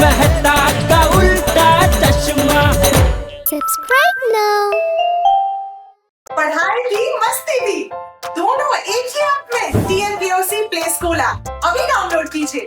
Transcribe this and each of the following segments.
मेहता का उल्टा चश्मा। Subscribe now. पढ़ाई भी मस्ती भी दोनों एक ही ऐप में। TNPOC प्ले स्कूल ऐप अभी डाउनलोड कीजिए।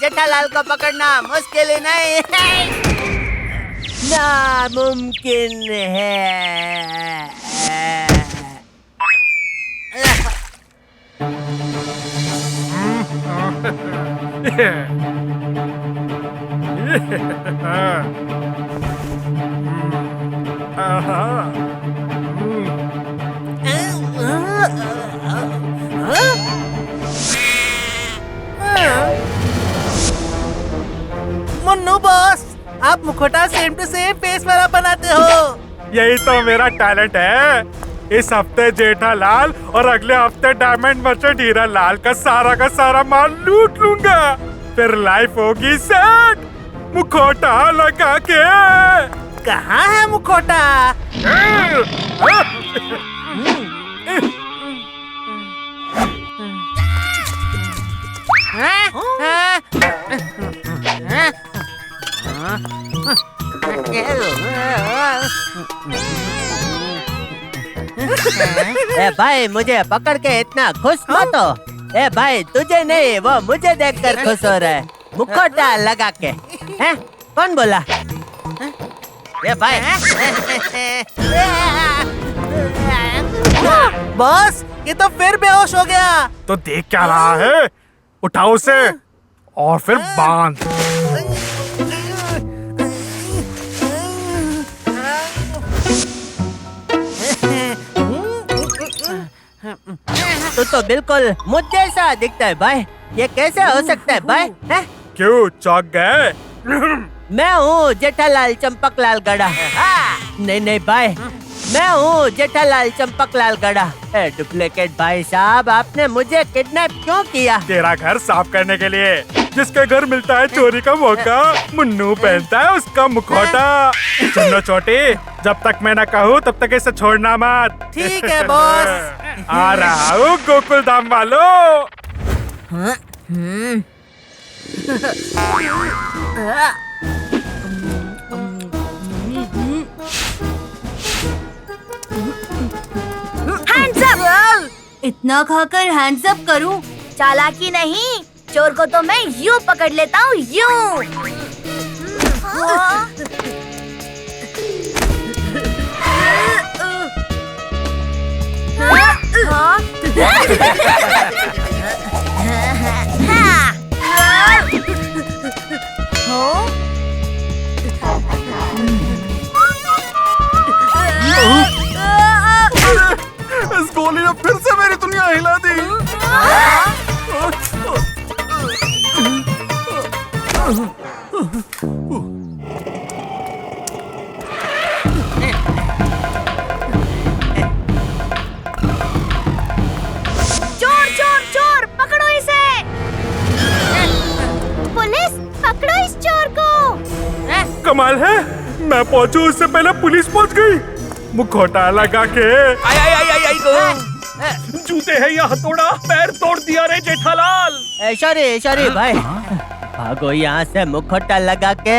जेठालाल को पकड़ना मुश्किल ही नहीं नामुमकिन है। मुन्नू बॉस, आप मुखौटा सेम टू सेम फेस वाला बनाते हो। यही तो मेरा टैलेंट है। इस हफ्ते जेठालाल और अगले हफ्ते डायमंड मर्चेंट हीरा लाल का सारा माल लूट लूंगा। फिर लाइफ होगी सेट मुखौटा लगा के। कहाँ है मुखौटा? ए भाई, मुझे पकड़ के इतना खुश मत हो। ए भाई, तुझे नहीं, वो मुझे देखकर खुश हो रहा है। मुखौटा लगा के हैं? कौन बोला? ए भाई बॉस, ये तो फिर बेहोश हो गया। तो देख क्या रहा है? उठाओ उसे और फिर बांध। तो बिल्कुल मुझ जैसा दिखता है भाई। ये कैसे हो सकता है भाई? है? क्यों चौंक गए? मैं हूँ जेठालाल चंपकलाल गड़ा। नहीं भाई, मैं हूँ जेठालाल चंपकलाल गड़ा। डुप्लीकेट भाई साहब, आपने मुझे किडनैप क्यों किया? तेरा घर साफ करने के लिए। जिसके घर मिलता है चोरी का मौका, मुन्नू पहनता है उसका मुखौटा। सुनो छोटी, जब तक मैं न कहूँ तब तक इसे छोड़ना मत। ठीक है बॉस। आ रहा हूँ गोकुल धाम वालों। Hands up! इतना खाकर हैंड्स अप करूं? चालाकी नहीं, चोर को तो मैं यूं पकड़ लेता हूँ, यूं। इस गोली ने फिर से मेरी दुनिया हिला दी। चोर चोर चोर, पकड़ो इसे। पुलिस, पकड़ो इस चोर को। कमाल है, मैं पहुंचू उससे पहले पुलिस पहुंच गई। मुखौटा लगा के। जूते है या हथौड़ा, पैर तोड़ दिया रे जेठालाल। सॉरी भाई, भागो यहाँ से मुखौटा लगा के।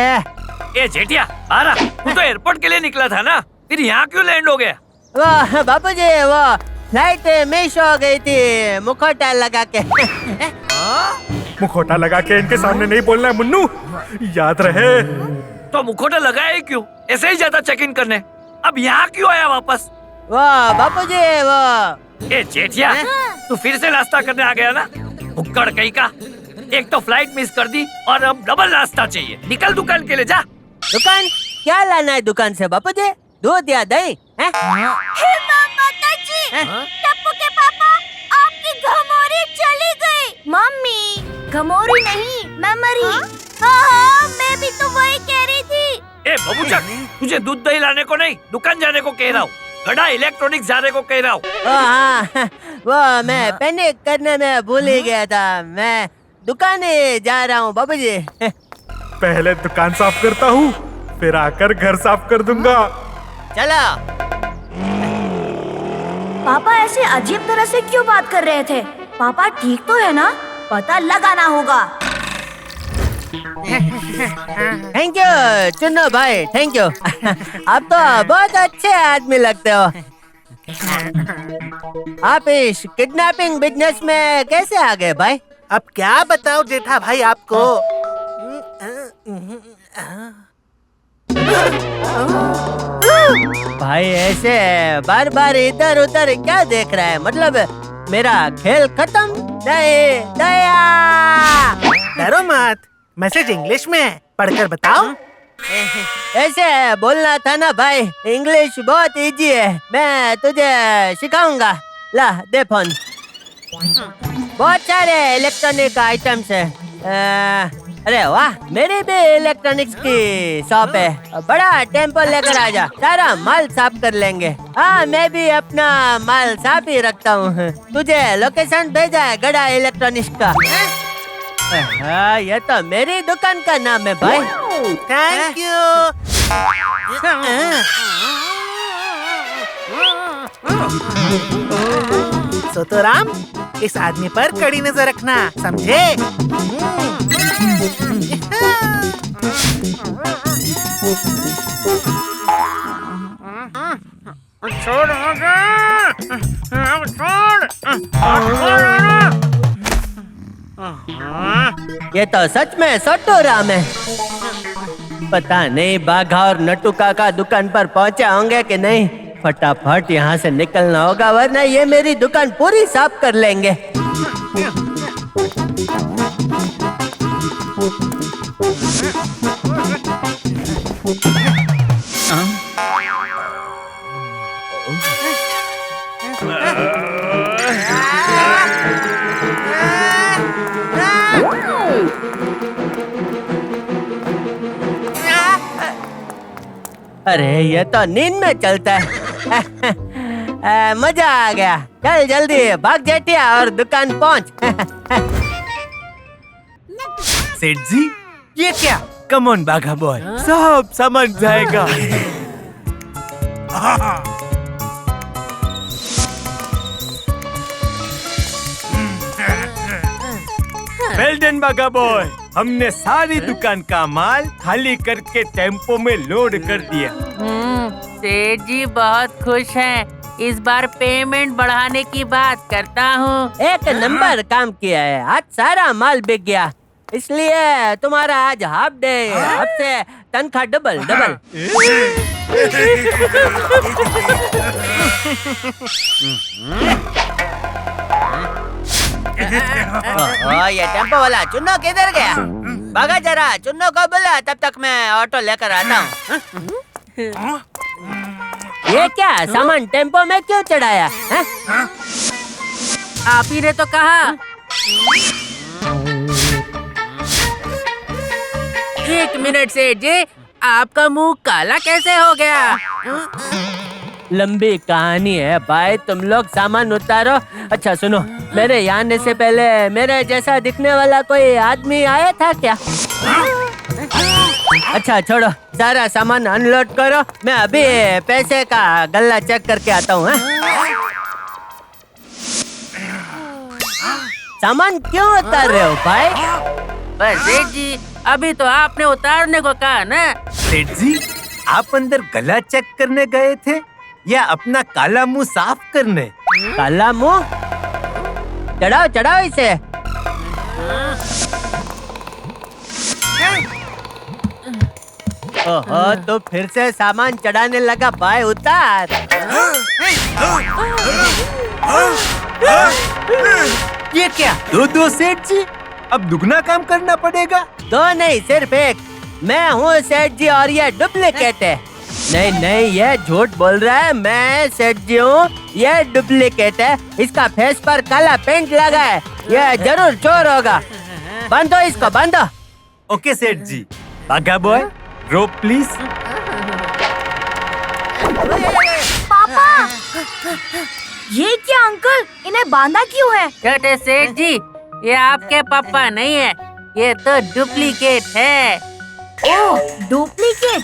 ए जेठिया, आ रहा। तू तो एयरपोर्ट के लिए निकला था ना, फिर यहाँ क्यों लैंड हो गया? वाह बापूजी, वो फ्लाइट मिस हो गई थी मुखौटा लगा के। मुखौटा लगा के इनके सामने नहीं बोलना है मुन्नू, याद रहे। तो मुखौटा लगाया ही क्यों? ऐसे ही जाता चेक इन करने। अब यहाँ क्यों आया वापस? वाह बापूजी वाह। ए जेठिया, तू फिर से नाश्ता करने आ गया ना? भुक्कड़ कहीं का। एक तो फ्लाइट मिस कर दी और अब डबल नाश्ता चाहिए। निकल दुकान के लिए जा। दुकान क्या लाना है दुकान से बापूजी? दूध या दही? हैं? माताजी, टप्पू के पापा, आपकी घमौरी चली गई। मम्मी, घमौरी नहीं, मेमोरी। हाँ, मैं भी तो वही कह रही थी। ए बबूचक, तुझे दूध दही लाने को नहीं, दुकान जाने को कह रहा हूँ। गड़ा इलेक्ट्रॉनिक्स जाने को कह रहा हूँ। हाँ, वो मैं पैनिक करने में भूल ही गया था। मैं दुकान जा रहा हूँ बाबूजी। पहले दुकान साफ करता हूँ, फिर आकर घर साफ कर दूंगा। चलो। पापा ऐसे अजीब तरह से क्यों बात कर रहे थे? पापा ठीक तो है ना? पता लगाना होगा। थैंक यू चुन्नू भाई, थैंक यू। आप तो बहुत अच्छे आदमी लगते हो। आप इस किडनैपिंग बिजनेस में कैसे आ गए भाई? अब क्या बताओ जेठा भाई आपको। भाई ऐसे बार बार इधर उधर क्या देख रहा है? मतलब मेरा खेल खत्म? नहीं दया। डरो मत, मैसेज इंग्लिश में है, पढ़कर बताओ। ऐसे बोलना था ना भाई, इंग्लिश बहुत इजी है, मैं तुझे सिखाऊंगा। ला दे फोन। बहुत सारे इलेक्ट्रॉनिक आइटम्स है। अरे वाह, मेरी भी इलेक्ट्रॉनिक्स की शॉप है। बड़ा टेम्पो लेकर आ जा, सारा माल साफ कर लेंगे। हाँ, मैं भी अपना माल साफ ही रखता हूँ। तुझे लोकेशन भेजा है गड़ा इलेक्ट्रॉनिक्स का। हाँ, ये तो मेरी दुकान का नाम है भाई। Thank you. सोतोराम, इस आदमी पर कड़ी नजर रखना, समझे? छोड़ ये तो सच में सोटू राम है। पता नहीं बाघा और नट्टू काका दुकान पर पहुंचे होंगे कि नहीं। फटाफट यहाँ से निकलना होगा, वरना ये मेरी दुकान पूरी साफ कर लेंगे। अरे ये तो नींद में चलता है। मजा आ गया। चल जल्दी भाग जेठिया और दुकान पहुंच। सेठ जी, ये क्या? कम ऑन बाघा बॉय, सब समझ जाएगा। वेल डन बाघा बॉय, हमने सारी दुकान का माल खाली करके टेम्पो में लोड कर दिया। सेठ जी बहुत खुश हैं। इस बार पेमेंट बढ़ाने की बात करता हूँ। एक नंबर काम किया है, आज सारा माल बिक गया, इसलिए तुम्हारा आज हाफ डे, आपसे तनख्वाह डबल डबल। ये टेम्पो वाला चुन्नो किधर गया? भागा जरा, चुन्नो को बुला, तब तक मैं ऑटो लेकर आता हूँ। ये क्या सामान टेम्पो में क्यों चढ़ाया है? आप ही ने तो कहा। एक मिनट सेठ जी, आपका मुंह काला कैसे हो गया? लंबी कहानी है भाई, तुम लोग सामान उतारो। अच्छा सुनो, मेरे यहाँ आने से पहले मेरे जैसा दिखने वाला कोई आदमी आया था क्या? अच्छा छोड़ो, सारा सामान अनलोड करो, मैं अभी पैसे का गल्ला चेक करके आता हूँ। सामान क्यों उतार रहे हो भाई? बस सेठ जी, अभी तो आपने उतारने को कहा ना। सेठ जी, आप अंदर गला चेक करने गए थे या अपना काला मुंह साफ करने? काला मुंह? चढ़ाओ चढ़ाओ इसे। ओहो, तो फिर से सामान चढ़ाने लगा भाई, उतार। ये क्या? दो सेठ जी, अब दुगना काम करना पड़ेगा। दो नहीं, सिर्फ एक। मैं हूँ सेठ जी और ये डुप्लीकेट है। नहीं नहीं, ये झूठ बोल रहा है। मैं सेठ जी हूँ, ये डुप्लीकेट है। इसका फेस पर काला पेंट लगा है, ये जरूर चोर होगा। बांधो इसको, बांधो। ओके सेठ जी। बाघा बॉय, रोप प्लीज। पापा, ये क्या अंकल, इन्हें बांधा क्यों है? छोटे सेठ जी, ये आपके पापा नहीं है, ये तो डुप्लीकेट है। ओह, डुप्लीकेट,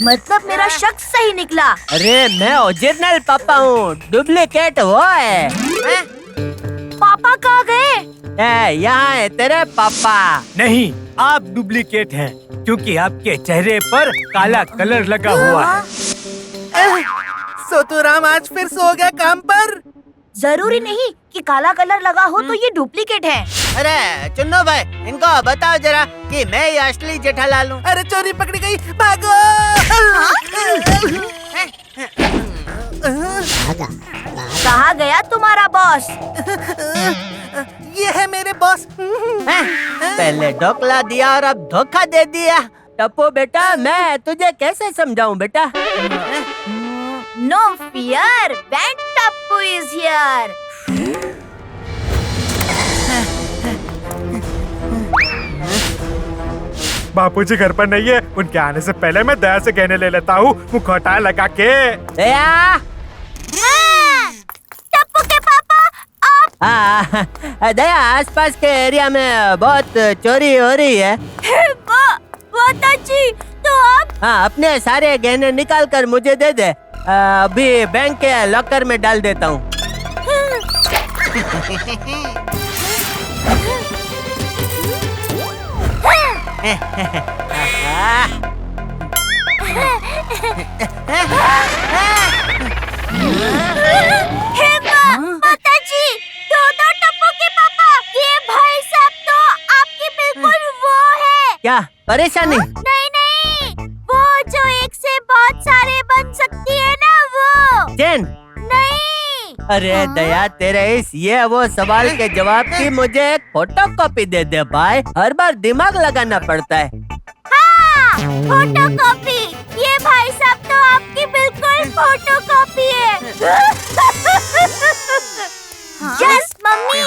मतलब मेरा शक सही निकला। अरे मैं ओरिजिनल पापा हूँ, डुप्लीकेट वो है। पापा कहाँ गए? यहाँ है तेरे पापा। नहीं, आप डुप्लीकेट हैं, क्योंकि आपके चेहरे पर काला कलर लगा हुआ है। सोतुराम आज फिर सो गया काम पर। जरूरी नहीं कि काला कलर लगा हो तो ये डुप्लीकेट है। अरे चुन्नू भाई, इनको बताओ जरा कि मैं ये असली जेठालाल हूँ। अरे चोरी पकड़ी गई, भागो। कहाँ गया तुम्हारा बॉस? ये है मेरे बॉस। पहले ढोकला दिया और अब धोखा दे दिया। टप्पू बेटा, मैं तुझे कैसे समझाऊं बेटा? No fear, when Tappu is here. बापूजी घर पर नहीं है, उनके आने से पहले मैं दया से गहने ले लेता हूँ, मुखौटा लगा के। दया, टप्पू के पापा, आप दया, आसपास के एरिया में बहुत चोरी हो रही है। जी, तो आप? हाँ, अपने सारे गहने निकाल कर मुझे दे दे। अभी बैंक के लॉकर में डाल देता हूँ। माता जी, दो टप्पू के पापा, ये भाई साहब तो आपकी बिल्कुल वो है। क्या परेशानी? नहीं नहीं, वो जो एक से बहुत सारे बन सकती है ना, वो। चैन? नहीं। अरे दया, तेरे इस ये वो सवाल के जवाब की मुझे एक फोटो कॉपी दे दे भाई। हर बार दिमाग लगाना पड़ता है। हाँ, फोटो कॉपी। ये भाई साहब तो आपकी बिल्कुल फोटो कॉपी है। यस मम्मी,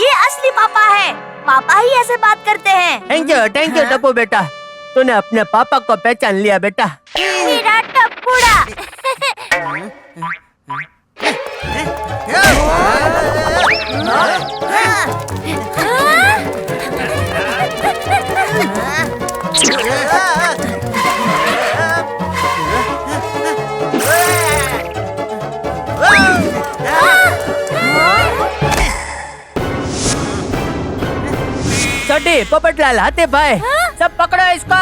ये असली पापा है। पापा ही ऐसे बात करते हैं। थैंक यू टप्पू बेटा, तूने अपने पापा को पहचान लिया बेटा। मेरा टप्पूड़ा। छोटी, पोपटलाल, हाथी भाई, सब पकड़ो इसको।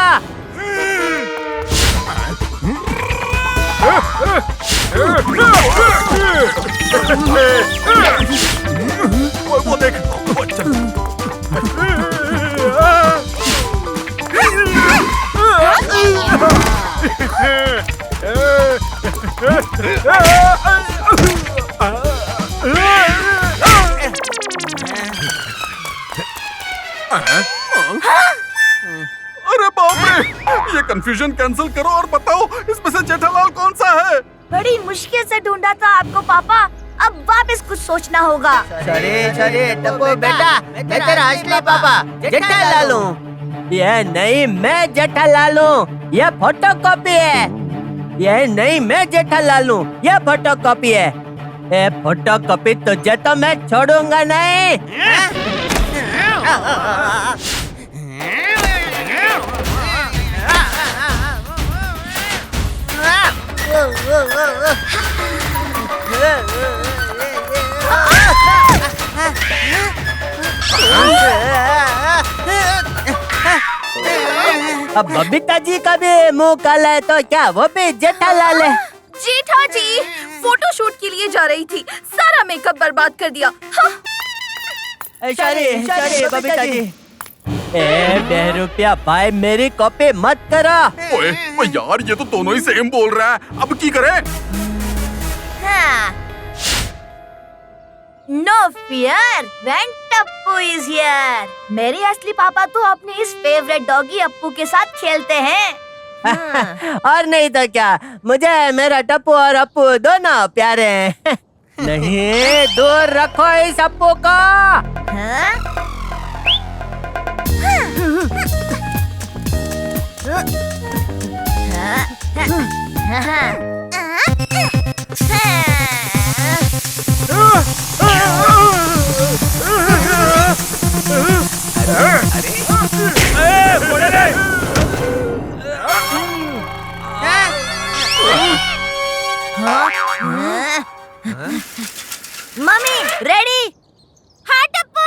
वो देख, वो चल। अरे बाप रे, ये कंफ्यूजन कैंसिल करो और बताओ इसमें से जेठालाल कौन सा है? बड़ी मुश्किल से ढूंढा था आपको पापा, अब वापस कुछ सोचना होगा। सॉरी टप्पू बेटा, मैं तेरा असली पापा जेठालाल हूँ। ये नहीं, मैं जेठालाल हूँ, ये फोटो कॉपी है। ये नहीं, मैं जेठालाल हूँ, ये फोटो कॉपी है। ये फोटो कॉपी तुझे तो मैं छोड़ूंगा नहीं। अब बबीता जी का भी मुंह काला है, तो क्या वो भी जेठालाल है? जेठा जी फोटो शूट के लिए जा रही थी, सारा मेकअप बर्बाद कर दिया। हाँ। सॉरी बबीता जी। ए ₹10 भाई मेरी कॉपी मत करा। ओए ओए यार, ये तो दोनों ही सेम बोल रहा है, अब की करें? No fear when Tappu is here. मेरे असली पापा तो अपने इस फेवरेट डॉगी अप्पू के साथ खेलते हैं। और नहीं तो क्या, मुझे मेरा टप्पू और अप्पू दोनों प्यारे हैं। नहीं, दूर रखो इस अप्पू को। Mummy ready? हाँ टप्पू।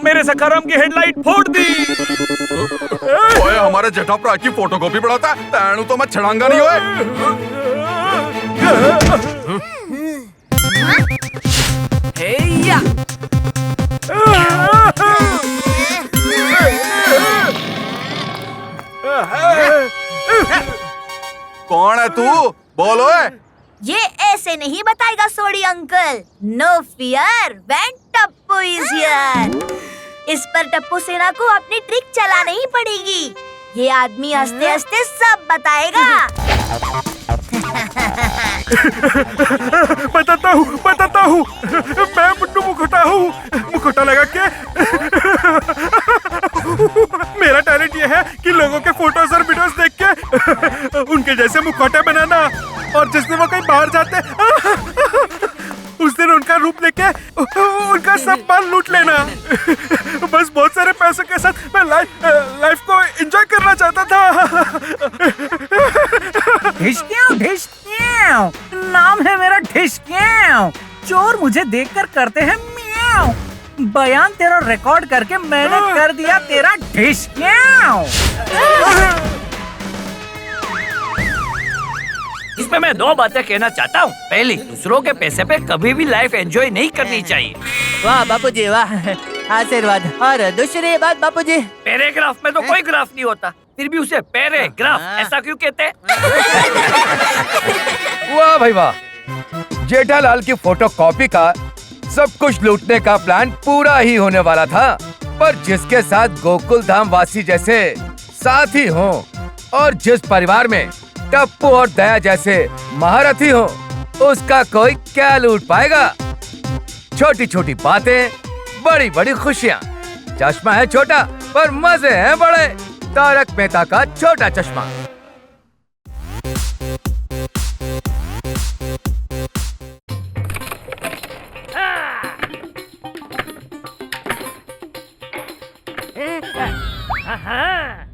मेरे सखाराम की हेडलाइट फोड़ दी। ओए हमारे जेठा भरा की फोटोकॉपी बढ़ाता है, तैनू तो मैं छड़ांगा नहीं। हेया कौन है तू? बोलो। ये ऐसे नहीं बताएगा Sodhi uncle. No fear when Tappu is here. इस पर टप्पू सेना को अपनी ट्रिक चलानी ही पड़ेगी। ये आदमी हंसते हंसते सब बताएगा। बताता हूँ। मैं मुन्नू मुखोटा हूँ। मुखोटा लगा के मेरा टैलेंट ये है कि लोगों के फोटोज और वीडियोस देख के उनके जैसे मुखौटे बनाना, और जिस दिन वो कहीं बाहर जाते उस दिन उनका रूप लेके उनका सब माल लूट लेना। बस बहुत सारे पैसों के साथ मैं लाइफ को एंजॉय करना चाहता था। ढिशक्याओ, नाम है मेरा ढिशक्याओ। चोर मुझे देखकर करते हैं मियाओ। बयान तेरा रिकॉर्ड करके मैंने कर दिया तेरा ढिशक्याओ। इसमें मैं 2 बातें कहना चाहता हूँ। पहली, दूसरों के पैसे पे कभी भी लाइफ एंजॉय नहीं करनी चाहिए। वाह बापूजी वाह, आशीर्वाद। और दूसरी बात बापूजी, पैराग्राफ में तो कोई ग्राफ नहीं होता, फिर भी उसे पैराग्राफ ऐसा क्यों कहते हैं? वाह भाई वाह, जेठालाल की फोटो कॉपी का सब कुछ लूटने का प्लान पूरा ही होने वाला था, पर जिसके साथ गोकुल धाम वासी जैसे साथी हों और जिस परिवार में टप्पू और दया जैसे महारथी हो, उसका कोई क्या लूट पाएगा। छोटी छोटी बातें, बड़ी बड़ी खुशियाँ। चश्मा है छोटा पर मजे हैं बड़े। तारक मेहता का छोटा चश्मा।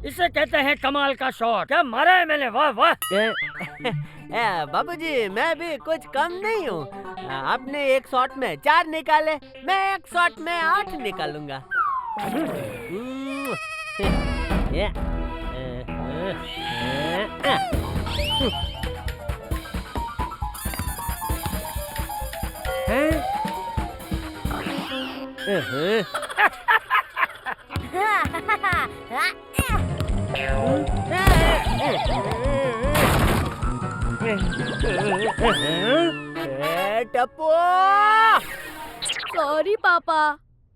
इसे कहते हैं कमाल का शॉट। क्या मारा है मैंने, वाह वाह। बाबूजी मैं भी कुछ कम नहीं हूँ। आपने एक शॉट में 4 निकाले, मैं एक शॉट में 8 निकालूंगा। टप्पू, सॉरी पापा।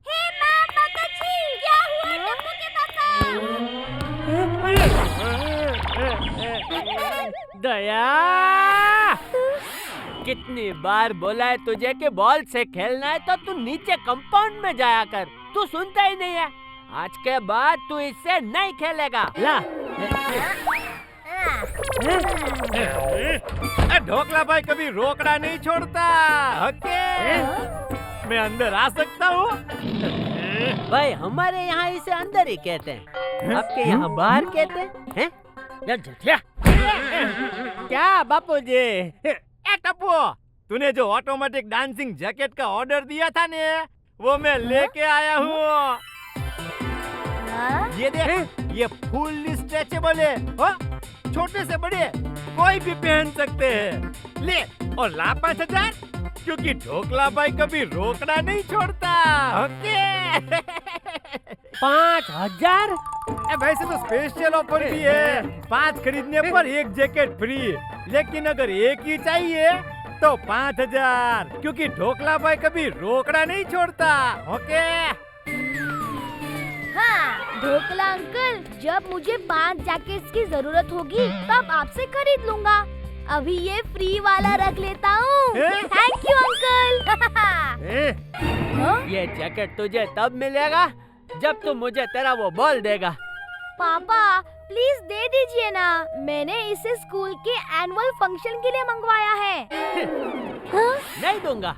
हे माँ माताजी, क्या हुआ टप्पू के पापा? दया, कितनी बार बोला है तुझे कि बॉल से खेलना है तो तू नीचे कंपाउंड में जाया कर। तू सुनता ही नहीं है। आज के बाद तू इससे नहीं खेलेगा। ला। ढोकला भाई कभी रोकड़ा नहीं छोड़ता। ओके, मैं अंदर आ सकता हूँ? भाई हमारे यहाँ इसे अंदर ही कहते हैं, आपके यहाँ बाहर कहते हैं? क्या बापूजी? ए टप्पू, तूने जो ऑटोमेटिक डांसिंग जैकेट का ऑर्डर दिया था ने, वो मैं लेके आया हूँ। ये देख, ये फुल्ली स्ट्रेचेबल है, छोटे से बड़े कोई भी पहन सकते हैं। ले और ला 5000, क्योंकि ढोकला भाई कभी रोकड़ा नहीं छोड़ता। ओके 5000? वैसे तो स्पेशल ऑफर भी है, 5 खरीदने पर 1 जैकेट फ्री, लेकिन अगर एक ही चाहिए तो 5000, क्योंकि ढोकला भाई कभी रोकड़ा नहीं छोड़ता। ओके हाँ ढोकला अंकल, जब मुझे 5 जैकेट्स की जरूरत होगी तब आपसे खरीद लूंगा। अभी ये फ्री वाला रख लेता हूँ। Thank you uncle. ये जैकेट तुझे तब मिलेगा जब तू मुझे तेरा वो बॉल देगा। पापा प्लीज दे दीजिए ना, मैंने इसे स्कूल के एनुअल फंक्शन के लिए मंगवाया है। नहीं दूंगा।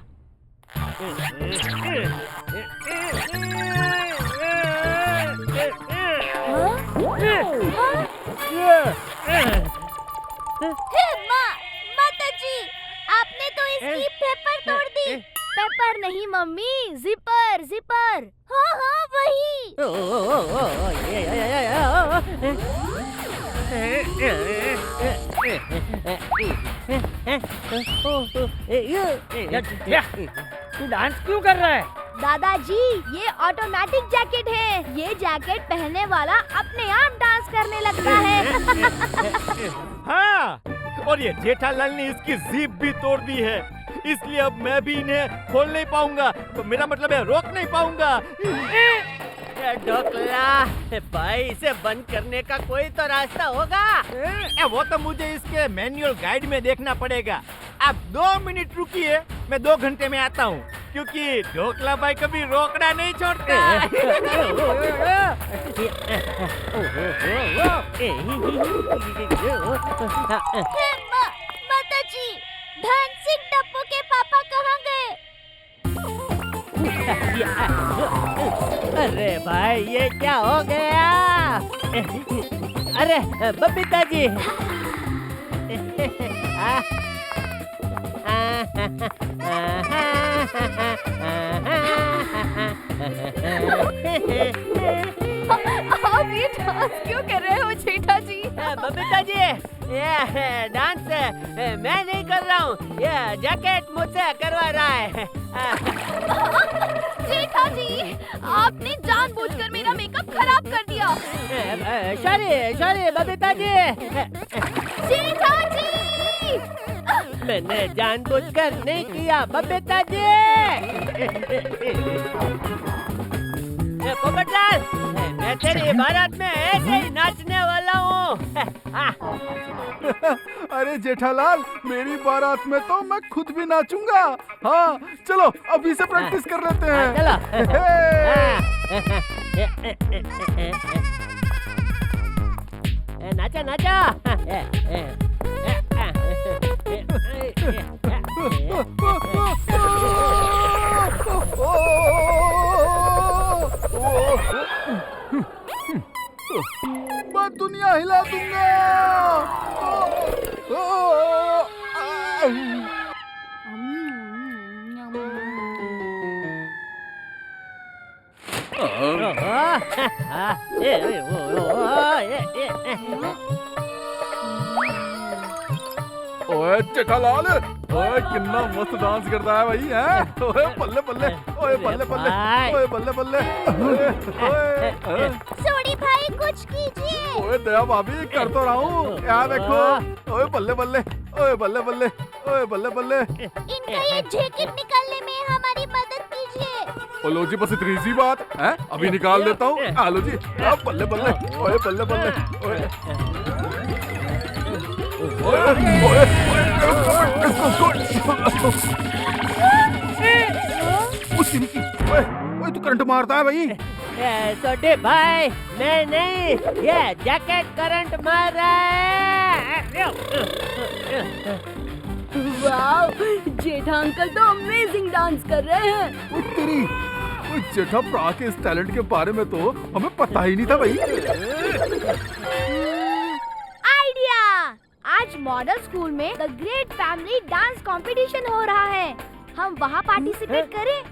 माताजी, आपने तो इसकी पेपर तोड़ दी। पेपर नहीं मम्मी, जिपर जिपर। हाँ हाँ वही। तू डांस क्यों कर रहा है? दादाजी ये ऑटोमेटिक जैकेट है, ये जैकेट पहनने वाला अपने आप डांस करने लगता है। हाँ, और ये जेठालाल ने इसकी जीप भी तोड़ दी है, इसलिए अब मैं भी इन्हें खोल नहीं पाऊंगा, तो मेरा मतलब है रोक नहीं पाऊंगा। ढोकला भाई, इसे बंद करने का कोई तो रास्ता होगा। वो तो मुझे इसके मैनुअल गाइड में देखना पड़ेगा। आप 2 मिनट रुकिए, मैं 2 घंटे में आता हूँ, क्योंकि ढोकला भाई कभी रोकड़ा नहीं छोड़ता। माताजी, धन सिंह टप्पू के पापा कहाँ गए? अरे भाई ये क्या हो गया? अरे बबीता जी, आप ये डांस क्यों कर रहे हो जेठा जी? बबीता जी, ये डांस मैं नहीं कर रहा हूँ, ये जैकेट मुझसे करवा रहा है। जेठा जी, आपने जानबूझकर मेरा मेकअप खराब कर दिया। सॉरी बबीता जी। जेठा जी, मैंने जानबूझकर नहीं किया बबीता जी। पोपटलाल, मैं तेरी बारात में ऐसे ही नाचने वाला हूँ। अरे जेठालाल, मेरी बारात में तो मैं खुद भी नाचूंगा। हाँ चलो अभी से प्रैक्टिस कर लेते हैं। चलो नाचा नाचा। मैं दुनिया हिला दूंगा। ओए जेठालाल, ओए कितना मस्त डांस करता है भाई, हैं? ओए बल्ले बल्ले, ओए बल्ले बल्ले, ओए बल्ले बल्ले, ओए ओए। सोडी भाई कुछ कीजिए। ओए दया भाभी, कर तो रहा हूँ, यहाँ देखो। ओए बल्ले बल्ले, ओए बल्ले बल्ले, ओए बल्ले बल्ले। इनका ये जैकेट निकालने में हमारी मदद कीजिए। ओ लो जी, बस इतनी सी बात है, अभी निकाल देता हूँ। आलो जी, अब बल्ले बल्ले, ओए बल्ले बल्ले, ओए ओए ओए ओए, तू करंट मारता है भाई। छोटे भाई, मैं नहीं, ये जैकेट करंट मार रहा है। वाओ, जेठा अंकल तो अमेजिंग डांस कर रहे हैं। उत्तरी जेठा प्रा के इस टैलेंट के बारे में तो हमें पता ही नहीं था भाई। आइडिया! आज मॉडल स्कूल में the great family dance competition हो रहा है। हम वहाँ पार्टिसिपेट करें?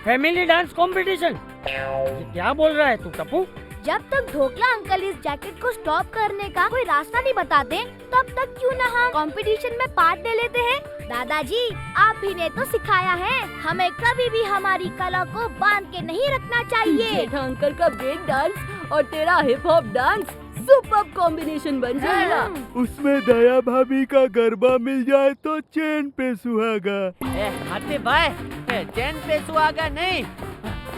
Family dance competition? क्या बोल रहा है तू टप्पू? जब तक ढोकला अंकल इस जैकेट को स्टॉप करने का कोई रास्ता नहीं बताते, तब तक क्यों न हम कंपटीशन में पार्ट ले लेते हैं? दादाजी, आप ही ने तो सिखाया है, हमें कभी भी हमारी कला को बांध के नहीं रखना चाहिए। जेठा अंकल का ब्रेक डांस और तेरा hip hop dance super combination बन जाएगा। उसमें दया भाभी का गरबा मिल जाए तो चैन पे सुहागा। हाथी भाई, चैन पे सुहागा नहीं,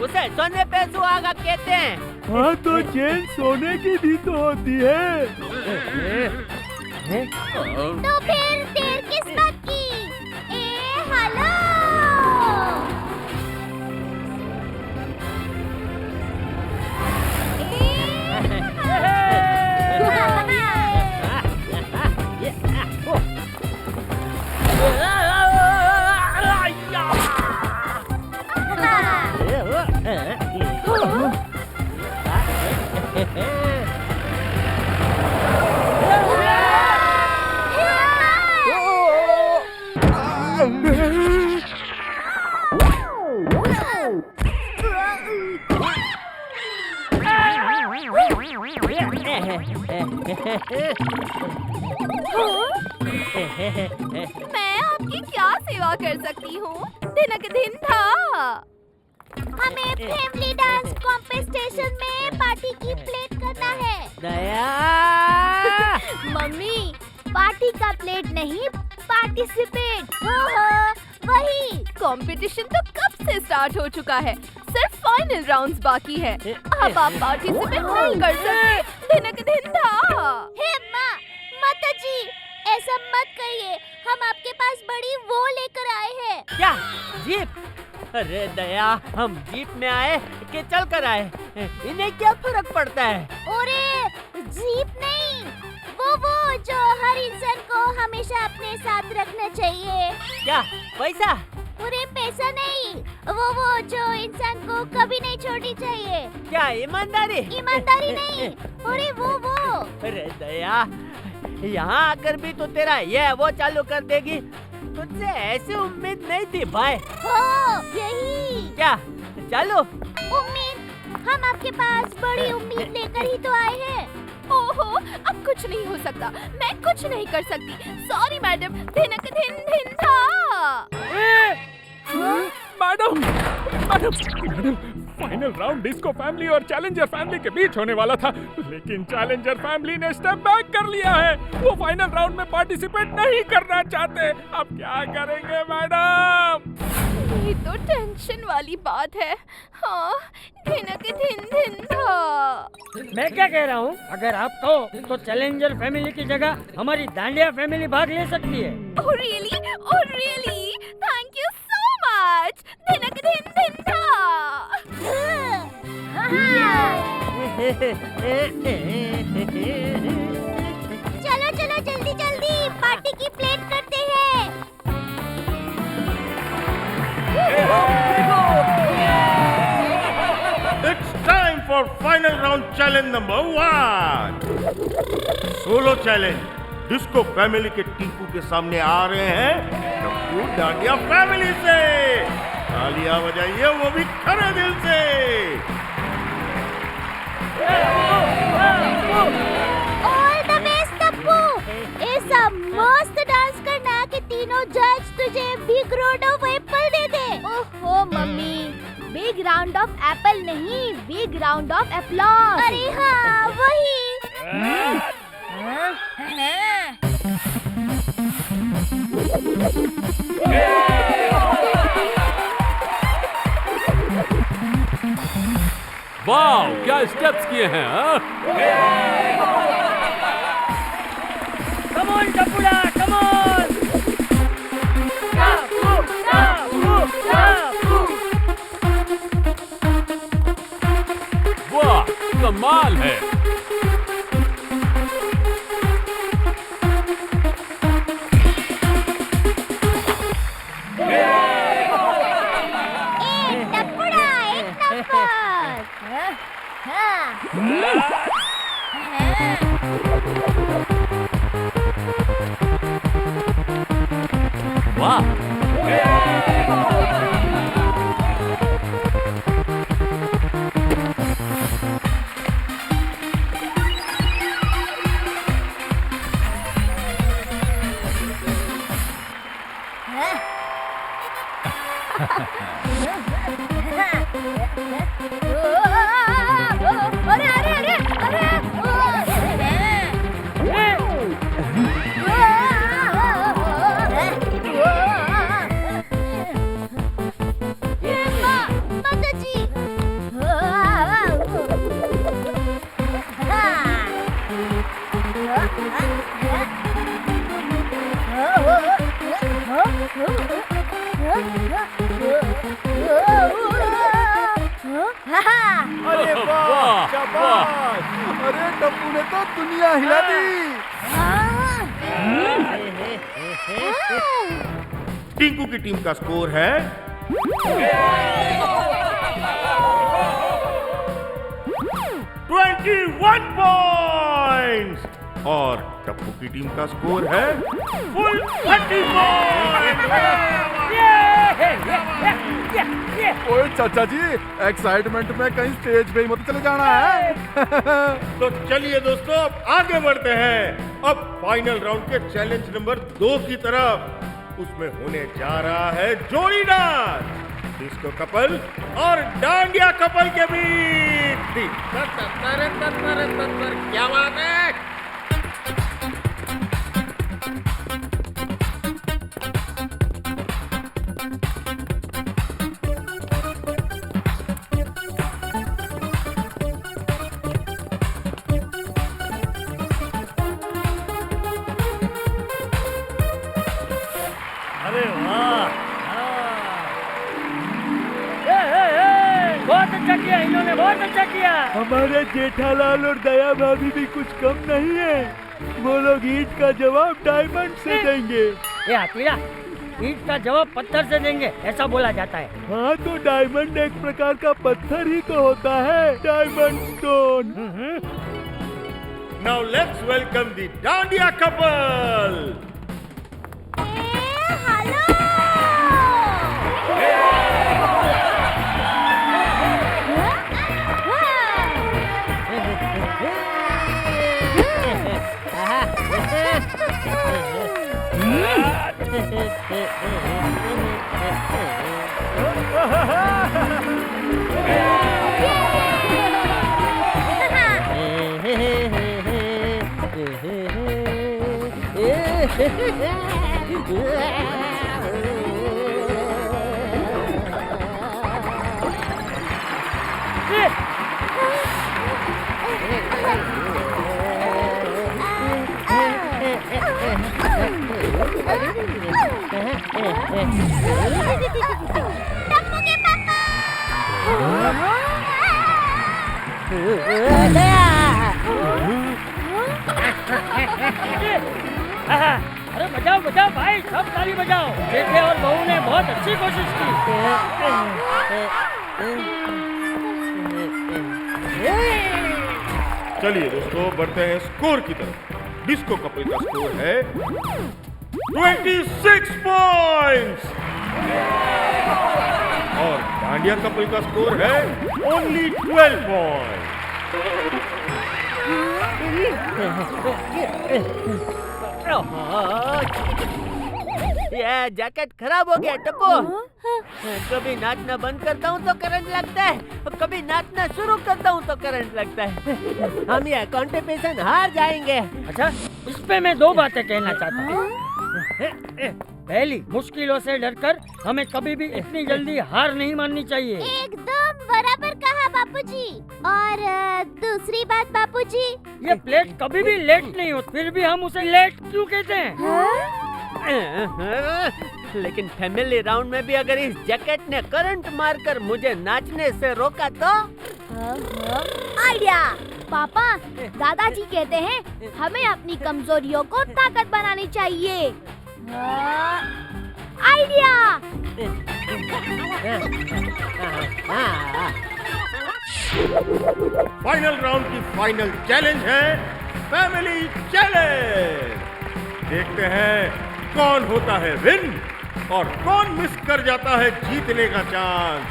उसे सोने पे सुहागा कहते हैं। हाँ तो चैन सोने की भी तो होती है। तो फिर देर किस बात की? हेलो! मैं आपकी क्या सेवा कर सकती हूँ? दिनक दिन था। हमें फैमिली डांस कॉम्पिटिशन में पार्टी की प्लेट करना है। दया! मम्मी, पार्टी का प्लेट नहीं, पार्टिसिपेट। वही। कंपटीशन तो कब से स्टार्ट हो चुका है, सिर्फ फाइनल राउंड्स बाकी है। अब आप पार्टिसिपेट नहीं कर सकते। दिनक दिन था। हे माँ, माता जी, ऐसा मत कहिए, हम आपके पास बड़ी वो लेकर आए हैं। क्या जीप? अरे दया, हम जीप में आए कि चल कर आए, इन्हें क्या फर्क पड़ता है? अरे जीप नहीं, वो जो हर इंसान को हमेशा अपने साथ रखना चाहिए। क्या पैसा? अरे पैसा नहीं, वो जो इंसान को कभी नहीं छोड़नी चाहिए। क्या ईमानदारी? ईमानदारी नहीं, अरे वो। अरे दया, यहाँ आकर भी तो तेरा ये वो चालू कर देगी, तुझसे ऐसी उम्मीद नहीं थी भाई। हो, यही। क्या चालू? उम्मीद? हम आपके पास बड़ी उम्मीद लेकर ही तो आए हैं। ओहो, अब कुछ नहीं हो सकता, मैं कुछ नहीं कर सकती। सॉरी मैडम, दिनक दिन था। Madam, final round disco family और चैलेंजर फैमिली के बीच होने वाला था, लेकिन चैलेंजर फैमिली ने स्टेप बैक कर लिया है। वो फाइनल राउंड में पार्टिसिपेट नहीं करना चाहते। अब क्या करेंगे मैडम? ये तो टेंशन वाली बात है। हाँ, दिनक दिन था। मैं क्या कह रहा हूँ, अगर आप कहो तो चैलेंजर फैमिली की जगह हमारी दांडिया फैमिली भाग ले सकती है। Oh really? Thank you so much. दिनक दिन था। चलो जल्दी पार्टी की प्लेट करते हैं। It's time for final round challenge number 1. Solo challenge. Disco family के टीपू के सामने आ रहे हैं टप्पू डांडिया फैमिली से। तालियां बजाइए, वो भी खरे दिल से। All the best Tappu. ऐसा मस्त डांस करना कि तीनों जज तुझे बिग राउंड ऑफ एप्पल दे दे। ओहो मम्मी, बिग राउंड ऑफ एप्पल नहीं, बिग राउंड ऑफ एप्लॉज। अरे हाँ, वही। वाह, क्या स्टेप्स किए हैं। कम ऑन टप्पूड़ा, कम ऑन। अरे अरे अरे अरे माताजी अरे वाह शाबाश। अरे टप्पू ने तो दुनिया हिला दी। टिंकू की टीम का स्कोर है 21 पॉइंट्स और टप्पू की टीम का स्कोर है फुल 30 ओए चाचा जी, एक्साइटमेंट में कहीं स्टेज पे ही मत चले जाना है। तो चलिए दोस्तों अब आगे बढ़ते हैं अब फाइनल राउंड के चैलेंज नंबर 2 की तरफ। उसमें होने जा रहा है जोड़ी डांस डिस्को कपल और डांडिया कपल के बीच। क्या बात है। अरे वाह, बहुत अच्छा किया इन्होंने, बहुत अच्छा किया। हमारे जेठालाल और दया भाभी भी कुछ कम नहीं है। वो लोग ईंट का जवाब डायमंड से देंगे। ये हथीरा, ईंट का जवाब पत्थर से देंगे ऐसा बोला जाता है। हाँ तो डायमंड एक प्रकार का पत्थर ही तो होता है, diamond stone. Now let's welcome the dandiya couple. Tappu के पापा। अरे बजाओ बजाओ भाई, सब ताली बजाओ। जेठे और बहू ने बहुत अच्छी कोशिश की। चलिए दोस्तों बढ़ते हैं स्कोर की तरफ। डिस्को कपल का स्कोर है 26 पॉइंट्स और डांडिया कपल का स्कोर है ओनली 12 पॉइंट्स। ये जैकेट खराब हो गया टप्पू। कभी नाचना बंद करता हूँ तो करंट लगता है, और कभी नाचना शुरू करता हूँ तो करंट लगता है। हम ये कॉम्पिटिशन हार जाएंगे। अच्छा, इस पे मैं 2 बातें कहना चाहता हूँ। पहली, मुश्किलों से डरकर हमें कभी भी इतनी जल्दी हार नहीं माननी चाहिए। एकदम बराबर कहा बापूजी। और दूसरी बात बापूजी, ये प्लेट कभी भी लेट नहीं होती, फिर भी हम उसे लेट क्यों कहते हैं? लेकिन फैमिली राउंड में भी अगर इस जैकेट ने करंट मारकर मुझे नाचने से रोका तो? आइडिया। पापा, दादाजी कहते हैं हमें अपनी कमजोरियों को ताकत बनानी चाहिए। आइडिया। फाइनल राउंड की फाइनल चैलेंज है फैमिली चैलेंज। देखते हैं कौन होता है विन और कौन मिस कर जाता है जीतने का चांस।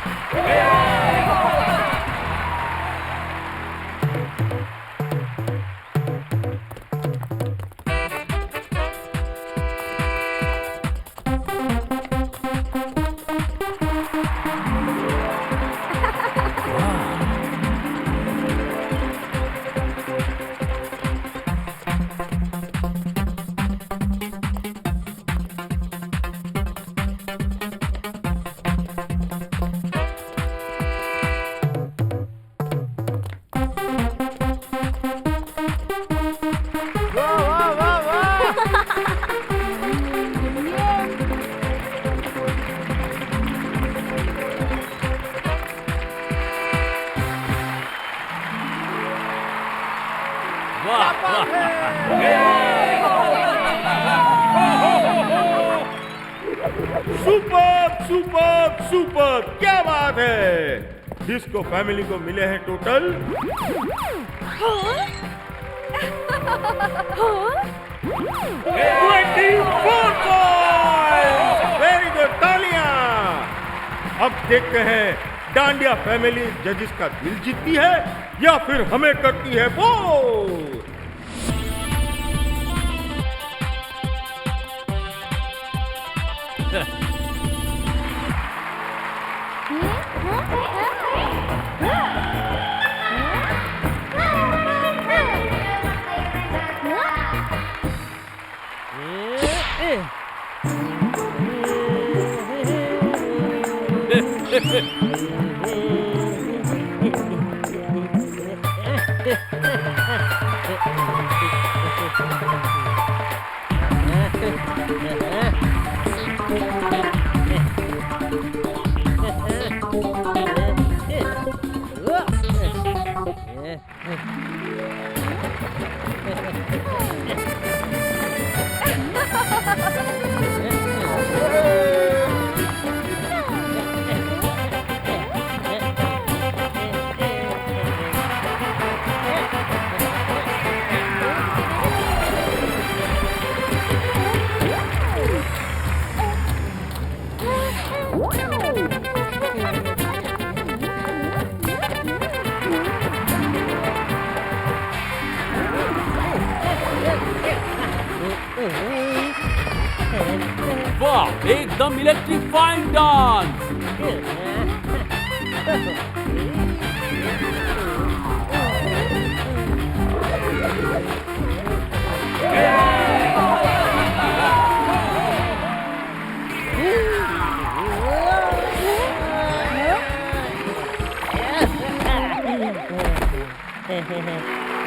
सुपर सुपर सुपर, क्या बात है। डिस्को फैमिली को मिले हैं टोटल 24 पॉइंट। वेरी गुड, तालियां। अब देखते हैं डांडिया फैमिली जजेस का दिल जीतती है या फिर हमें करती है बोर। वाह, एकदम इलेक्ट्रीफाइंग डांस।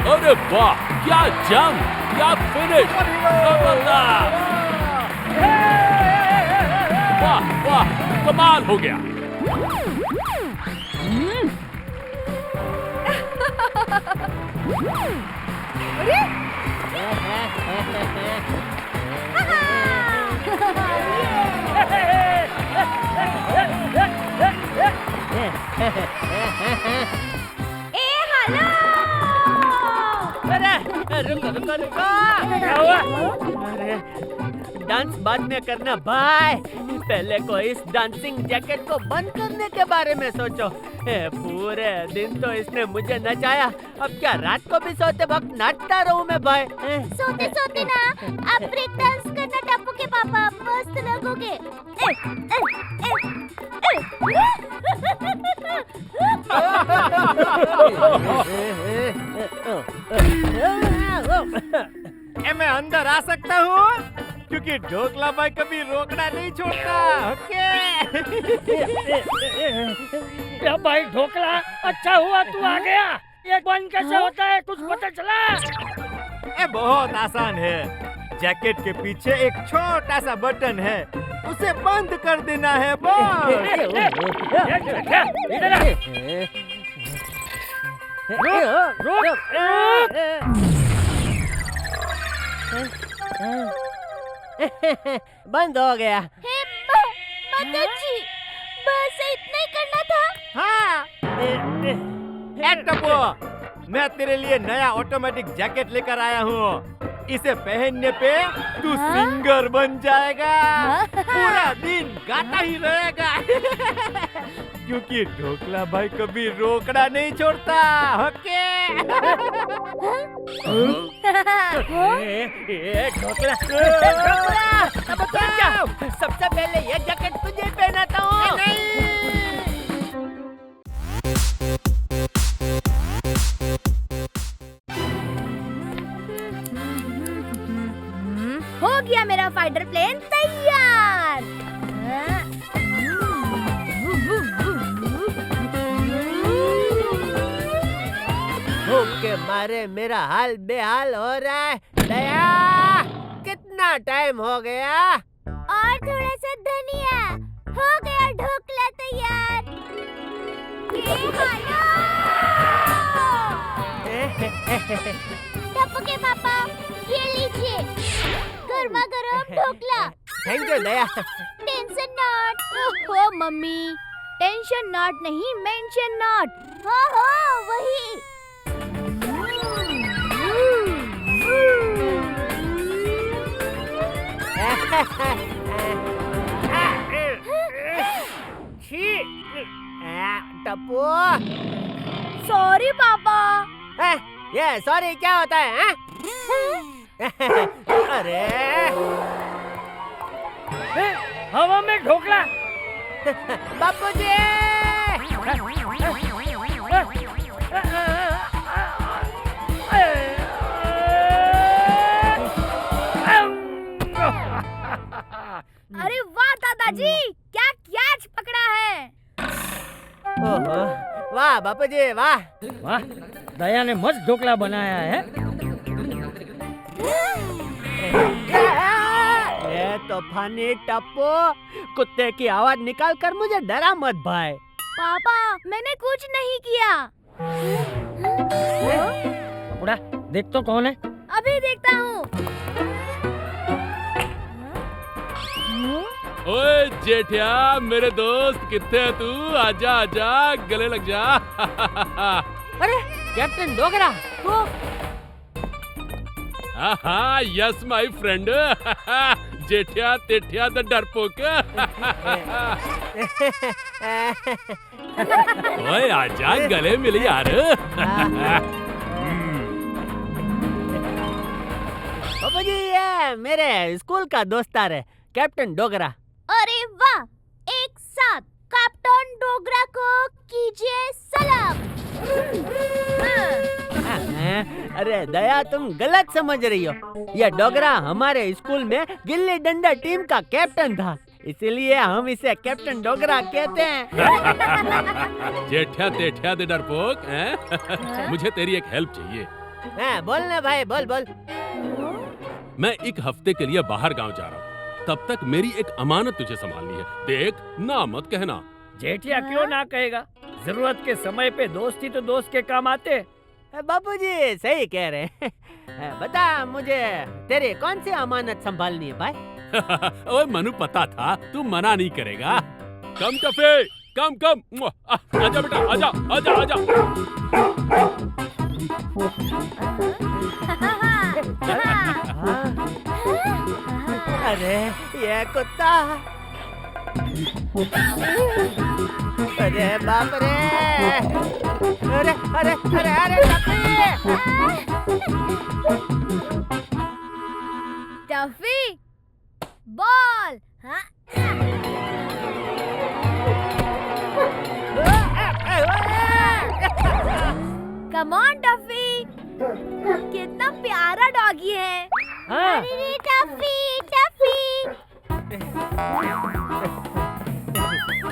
अरे वाह, क्या जंप, क्या फिनिश, वाह वाह, कमाल हो गया। रुको रुको रुको, क्या हुआ? अरे डांस बाद में करना भाई, पहले को इस डांसिंग जैकेट को बंद करने के बारे में सोचो। पूरे दिन तो इसने मुझे नचाया, अब क्या रात को भी सोते वक्त नाचता रहूं मैं भाई? सोते सोते ना आप ब्रेक डांस करना टप्पू के पापा, मस्त लगोगे। मैं अंदर आ सकता हूँ क्योंकि ढोकला भाई कभी रोकना नहीं छोड़ता। ओके। क्या भाई ढोकला, अच्छा हुआ तू आ गया। ये बंद कैसे होता है, कुछ पता चला? ये बहुत आसान है। जैकेट के पीछे एक छोटा सा बटन है, उसे बंद कर देना है बस। बंद हो गया। माता जी, बस इतना ही करना था। हाँ। टप्पू, मैं तेरे लिए नया ऑटोमेटिक जैकेट लेकर आया हूँ। इसे पहनने पे तू सिंगर बन जाएगा, पूरा दिन गाता ही रहेगा। क्योंकि ढोकला भाई कभी रोकना नहीं छोड़ता। ओके। ढोकला, अब तुम जाओ, सबसे पहले ये जैकेट तुझे पहनाता हूँ। हो गया मेरा फाइटर प्लेन तैयार। भूख के मारे मेरा हाल बेहाल हो रहा है। दया, कितना टाइम हो गया? और थोड़ा सा धनिया, हो गया ढोकला तैयार। टप्पू के पापा, dhokla. Thank you Daya. Tension not. ओहो मम्मी, टेंशन नॉट नहीं, मेंशन नॉट। हाँ हाँ वही। टप्पू, सॉरी पापा। ये सॉरी क्या होता है? अरे हवा में ढोकला। बापूजी! अरे वाह दादाजी, क्या कैच पकड़ा है। ओहो, वाह बापूजी वाह। वाह, दया ने मस्त ढोकला बनाया है। ये तूफानी टप्पू, कुत्ते की आवाज निकाल कर मुझे डरा मत भाई। पापा मैंने कुछ नहीं किया। कपड़ा देख तो कौन है। अभी देखता हूँ। ओए जेठिया, मेरे दोस्त कितने है तू? आजा आजा, गले लग जा। अरे कैप्टन डोगरा तो। हाँ यस माय फ्रेंड। जेठिया तेठिया द डरपोक। ओए आजा, गले मिल यार। बाबूजी ये मेरे स्कूल का दोस्तार है, कैप्टन डोगरा। अरे वाह, एक साथ कैप्टन डोगरा को कीजिए सलाम। अरे दया तुम गलत समझ रही हो। यह डोगरा हमारे स्कूल में गिल्ली डंडा टीम का कैप्टन था, इसीलिए हम इसे कैप्टन डोगरा कहते हैं। जेठिया तेठिया दे डरपोक, मुझे तेरी एक हेल्प चाहिए। बोलने भाई, बोल बोल। मैं एक हफ्ते के लिए बाहर गांव जा रहा हूँ, तब तक मेरी एक अमानत तुझे संभालनी है। देख ना मत कहना। जेठिया क्यों ना कहेगा, जरूरत के समय पे दोस्त ही तो दोस्त के काम आते। बापूजी सही कह रहे हैं। बता मुझे तेरी कौन सी अमानत संभालनी है भाई? ओए मनु, पता था तू मना नहीं करेगा। कम टफे, कम कम। आजा बेटा, आजा आजा आजा। अरे ये कुत्ता, अरे बाप रे, अरे अरे अरे अरे Tuffy ball. Come on Tuffy, कितना प्यारा डॉगी है। अरे टफी टफी।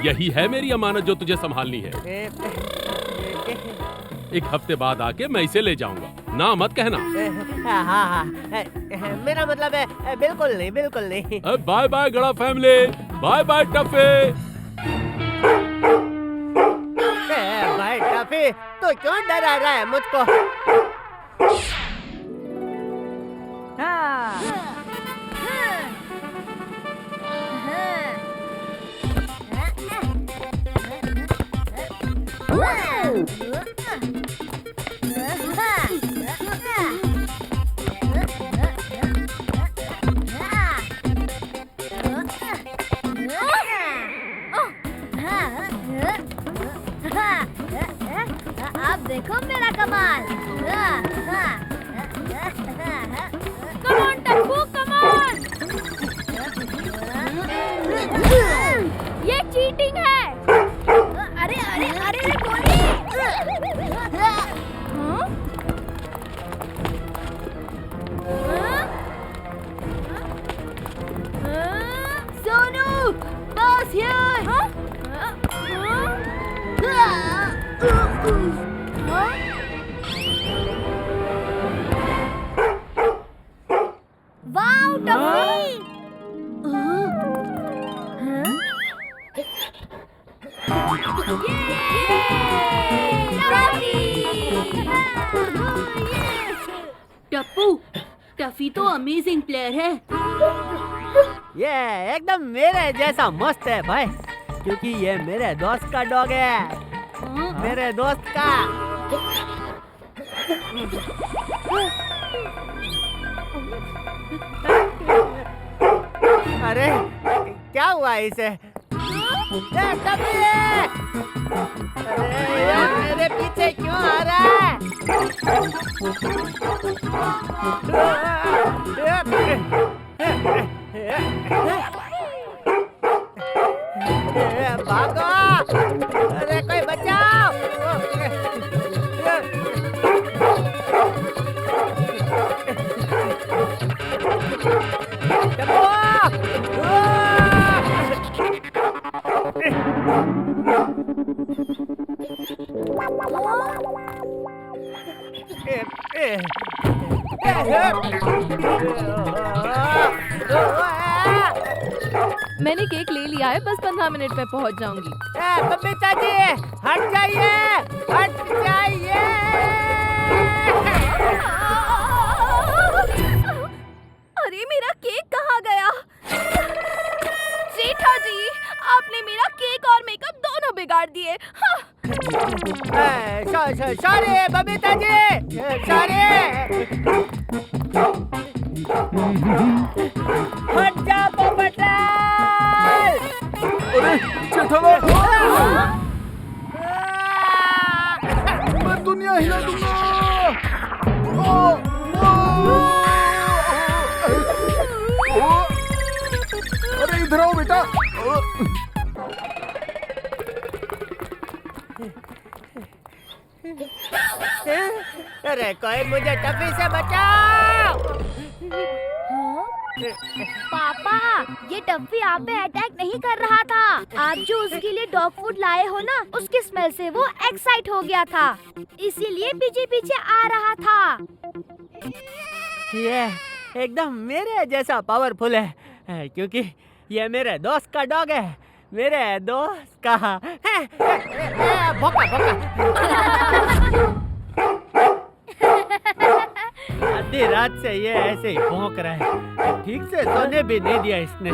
यही है मेरी अमानत जो तुझे संभालनी है। एक हफ्ते बाद आके मैं इसे ले जाऊंगा, ना मत कहना। हाँ हाँ, मेरा मतलब है बिल्कुल नहीं, बिल्कुल नहीं। बाय बाय गड़ा फैमिली, बाय बाय टफे। भाई टफी, तो क्यों डरा रहा है मुझको? अब देखो मेरा कमाल। Come on Tappu, come on. ये चीटिंग है। अरे अरे अरे Goli. Sonu, boss here. Wow Tuffy. Tappu, Tuffy तो अमेजिंग प्लेयर है। ये एकदम मेरे जैसा मस्त है भाई, क्योंकि ये मेरे दोस्त का डॉग है, मेरे दोस्त का। अरे क्या हुआ इसे? अरे यार मेरे पीछे क्यों आ रहा है? भागो! अरे कोई बचाओ! मैंने केक ले लिया है, बस 15 मिनट में पहुंच जाऊंगी। बबीता जी, हट जाइए, हट जाइए। अरे मेरा केक कहाँ गया? जेठा जी, आपने मेरा केक और मेकअप दोनों बिगाड़ दिए। Sorry Babita ji, sorry. हट जा पोपटलाल। अरे जेठालाल, मैं दुनिया हिला दूंगा। अरे इधर आओ बेटा। अरे कोई मुझे टफी से बचाओ। पापा, ये टफी आप पे अटैक नहीं कर रहा था। आप जो उसके लिए डॉग फूड लाए हो ना, उसकी स्मेल से वो एक्साइट हो गया था, इसीलिए पीछे पीछे आ रहा था। ये एकदम मेरे जैसा पावरफुल है, क्योंकि ये मेरे दोस्त का डॉग है, मेरे दोस्त का। भौंका भौंका। आधी रात से ये ऐसे ही भौंक रहा है, ठीक से सोने भी नहीं दिया इसने।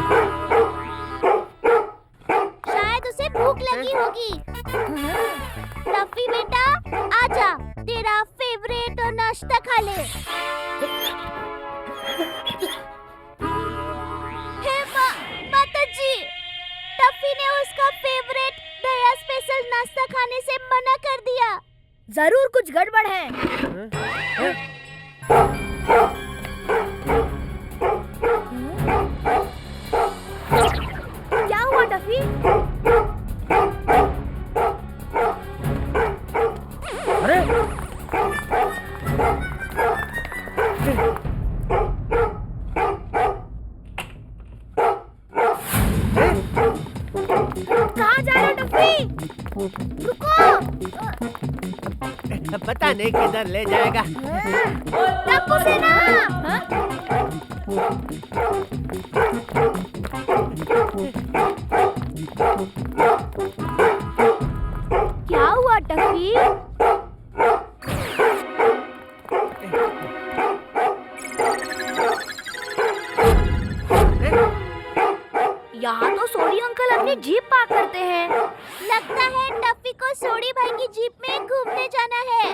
शायद उसे भूख लगी होगी। टफी बेटा, आजा, तेरा फेवरेट नाश्ता खा ले। हे माता जी, टफी ने उसका फेवरेट दया स्पेशल नाश्ता खाने से मना कर दिया। जरूर कुछ गड़बड़ है। क्या हुआ टफी? अरे कहाँ जा रहे टफी? रुको। पता नहीं किधर ले जाएगा। टप्पू से ना। क्या हुआ टफी? यहाँ तो सोडी अंकल अपनी जीप पार्क करते हैं। लगता है टफी को सोडी भाई की जीप में घूमने जाना है।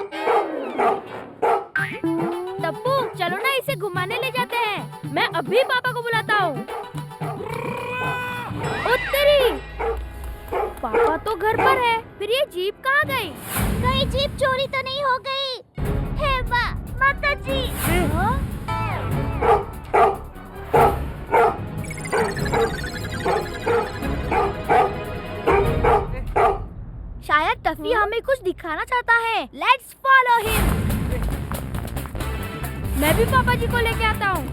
टप्पू, चलो ना इसे घुमाने ले जाते हैं। मैं अभी पापा को बुलाता हूँ। उत्तरी, पापा तो घर पर है, फिर ये जीप कहाँ गई? कहीं जीप चोरी तो नहीं हो गई? हे माता जी। शायद टफी हमें कुछ दिखाना चाहता है। Let's follow him. मैं भी पापा जी को लेके आता हूँ।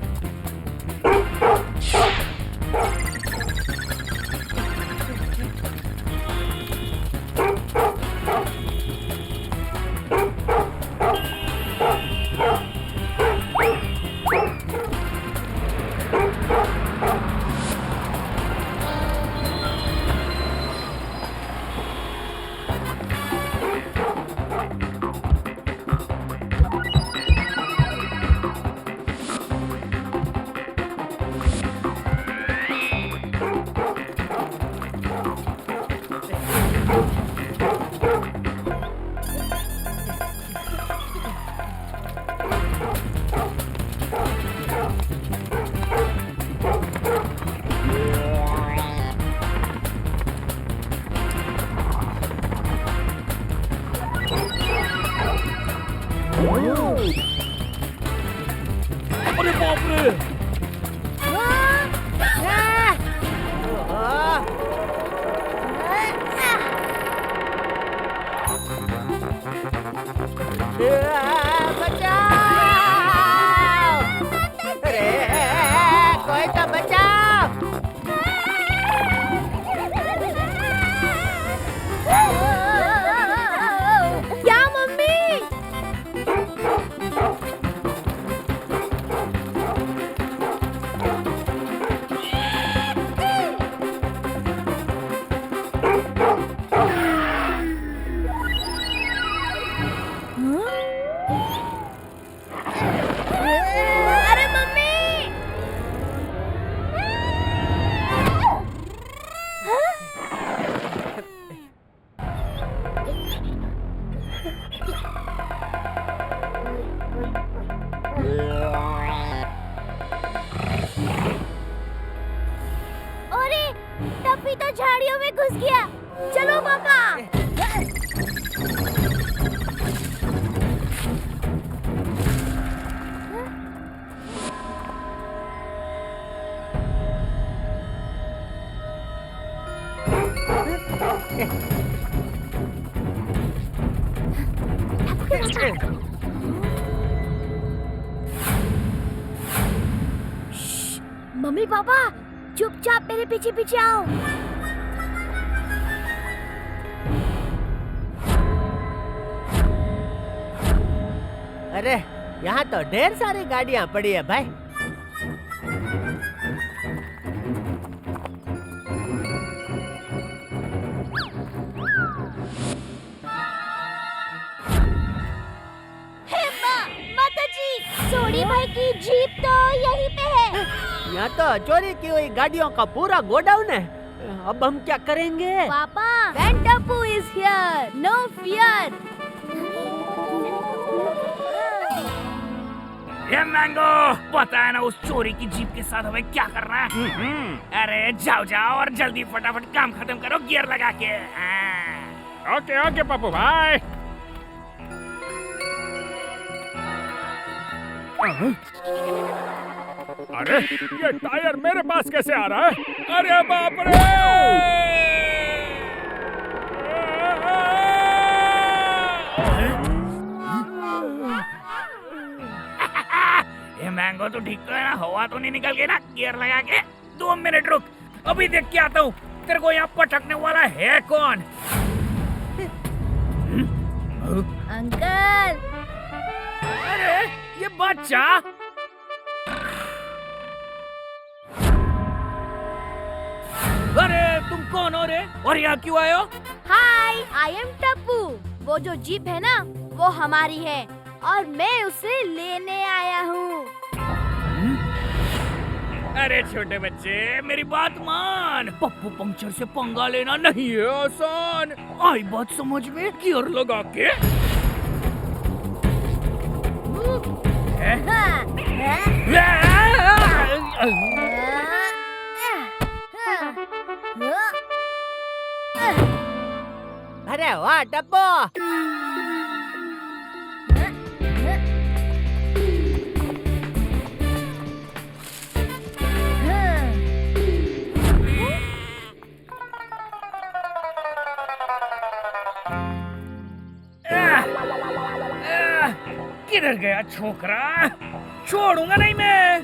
अरे बाप रे! कोई तो बचाओ! क्या मम्मी? अरे मम्मी! अरे टप्पी तो झाड़ियों में घुस गया। चलो पापा। मम्मी पापा चुपचाप मेरे पीछे पीछे आओ। अरे यहाँ तो ढेर सारी गाड़ियाँ पड़ी है भाई। हे माता जी, सोडी भाई की जीप तो यहीं पे है। यहाँ तो चोरी की हुई गाड़ियों का पूरा गोडाउन है। अब हम क्या करेंगे? पापा, when Tappu is here, no fear. ये मैंगो, पता है ना उस चोरी की जीप के साथ हमें क्या करना है? अरे जाओ जाओ और जल्दी फटाफट काम खत्म करो गियर लगा के। ओके ओके पप्पू भाई। अरे ये टायर मेरे पास कैसे आ रहा है? अरे बाप रे! ये मैंगो तो ठीक तो है ना, हवा तो नहीं निकल गई ना गियर लगा के? 2 मिनट रुक, अभी देख के आता हूँ। तेरे को यहाँ पटकने वाला है कौन? अंकल! अरे ये बच्चा! अरे तुम कौन हो रे? और यहाँ क्यों आए हो? हाय, आई एम टप्पू। वो जो जीप है ना, वो हमारी है और मैं उसे लेने आया हूँ। अरे छोटे बच्चे, मेरी बात मान। पप्पू पंक्चर से पंगा लेना नहीं है आसान। आई बात समझ में, गियर लगा के। अरे वाह टप्पू! किधर गया छोकरा? छोड़ूंगा नहीं मैं।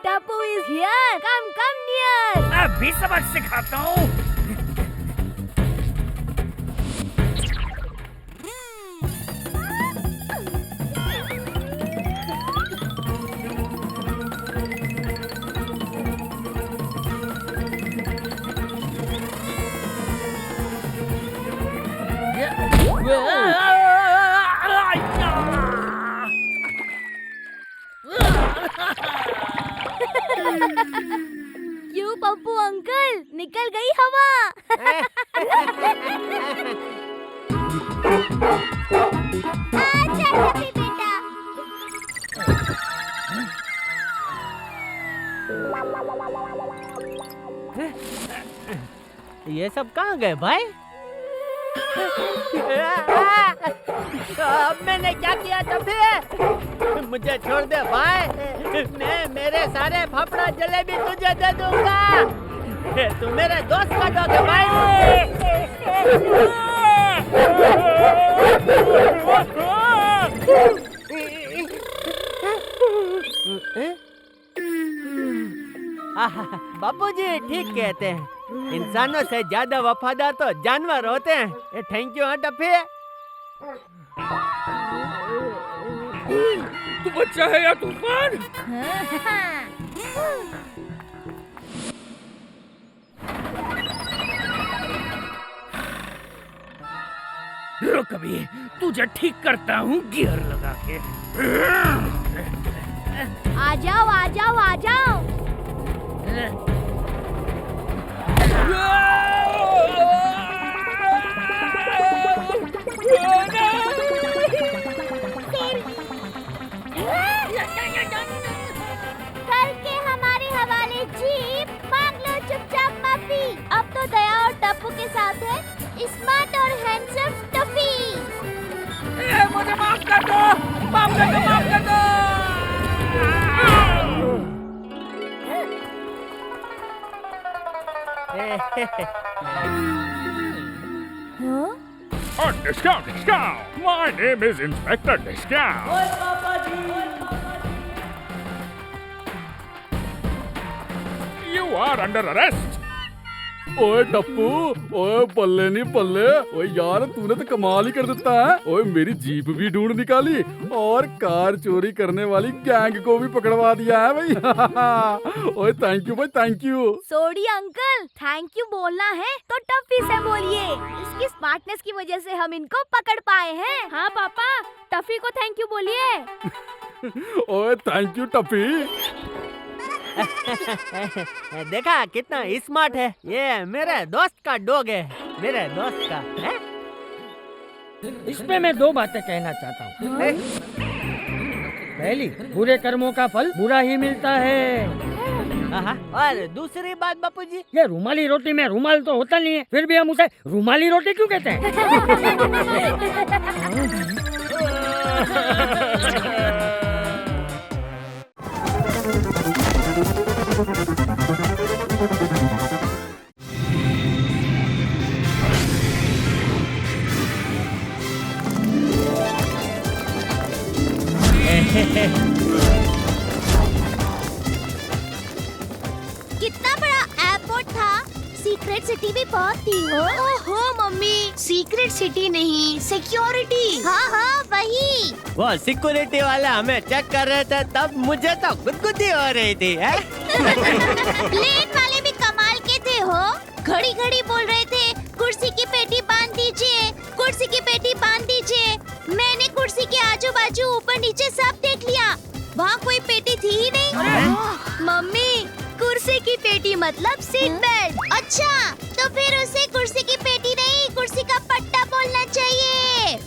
Tappu is here. Come near. अभी सबक सिखाता हूँ। क्यों पप्पू अंकल, निकल गई हवा। आजा टप्पी बेटा। ये सब कहाँ गए भाई? अब मैंने क्या किया टप्पी? मुझे छोड़ दे भाई, मैं मेरे सारे फाफड़ा जलेबी तुझे दे दूंगा। तू मेरे दोस्त का डॉग है भाई। बापूजी ठीक कहते हैं, इंसानों से ज्यादा वफादार तो जानवर होते हैं। थैंक यू हाँ टप्पी। तू बच्चा है या तूफान? रुक अभी, तुझे ठीक करता हूँ गियर लगा के। आ जाओ आ जाओ आ जाओ। करके हमारे हवाले जीप, मांग लो चुपचाप माफी। अब तो दया और टप्पू के साथ है स्मार्ट और हैंडसम टफी। मुझे माफ कर दो, माफ कर दो, माफ कर दो। Discount, discount. My name is Inspector Discount. You are under arrest. ओए टप्पू, ओए बल्ले नहीं बल्ले, ओए यार तूने तो कमाल ही कर देता है। ओए मेरी जीप भी ढूंढ निकाली और कार चोरी करने वाली गैंग को भी पकड़वा दिया है भाई। ओए थैंक यू भाई, thank you. Sorry uncle, thank you बोलना है तो टफी से बोलिए। इसकी स्मार्टनेस की वजह से हम इनको पकड़ पाए हैं। हाँ पापा, टफी को थैंक यू बोलिए। ओए थैंक यू टफी। देखा कितना स्मार्ट है ये, मेरे दोस्त का डॉग है, मेरे दोस्त का है? इसमें मैं दो बातें कहना चाहता हूँ। पहली, बुरे कर्मों का फल बुरा ही मिलता है। और दूसरी बात बापूजी, ये रुमाली रोटी में रुमाल तो होता नहीं है, फिर भी हम उसे रुमाली रोटी क्यों कहते हैं? कितना बड़ा एयरपोर्ट था, सीक्रेट सिटी भी बहुत थी हो। ओहो मम्मी, सीक्रेट सिटी नहीं सिक्योरिटी। हाँ हाँ वही। वो सिक्योरिटी वाले हमें चेक कर रहे थे, तब मुझे तो गुदगुदी हो रही थी। प्लेन वाले भी कमाल के थे हो, घड़ी घड़ी बोल रहे थे कुर्सी की पेटी बांध दीजिए, कुर्सी की पेटी बांध दीजिए। मैंने कुर्सी के आजू बाजू ऊपर नीचे सब देख लिया, वहाँ कोई पेटी थी ही नहीं। मम्मी, कुर्सी की पेटी मतलब सीट बेल्ट। अच्छा, तो फिर उसे कुर्सी की पेटी नहीं, कुर्सी का पट्टा बोलना चाहिए।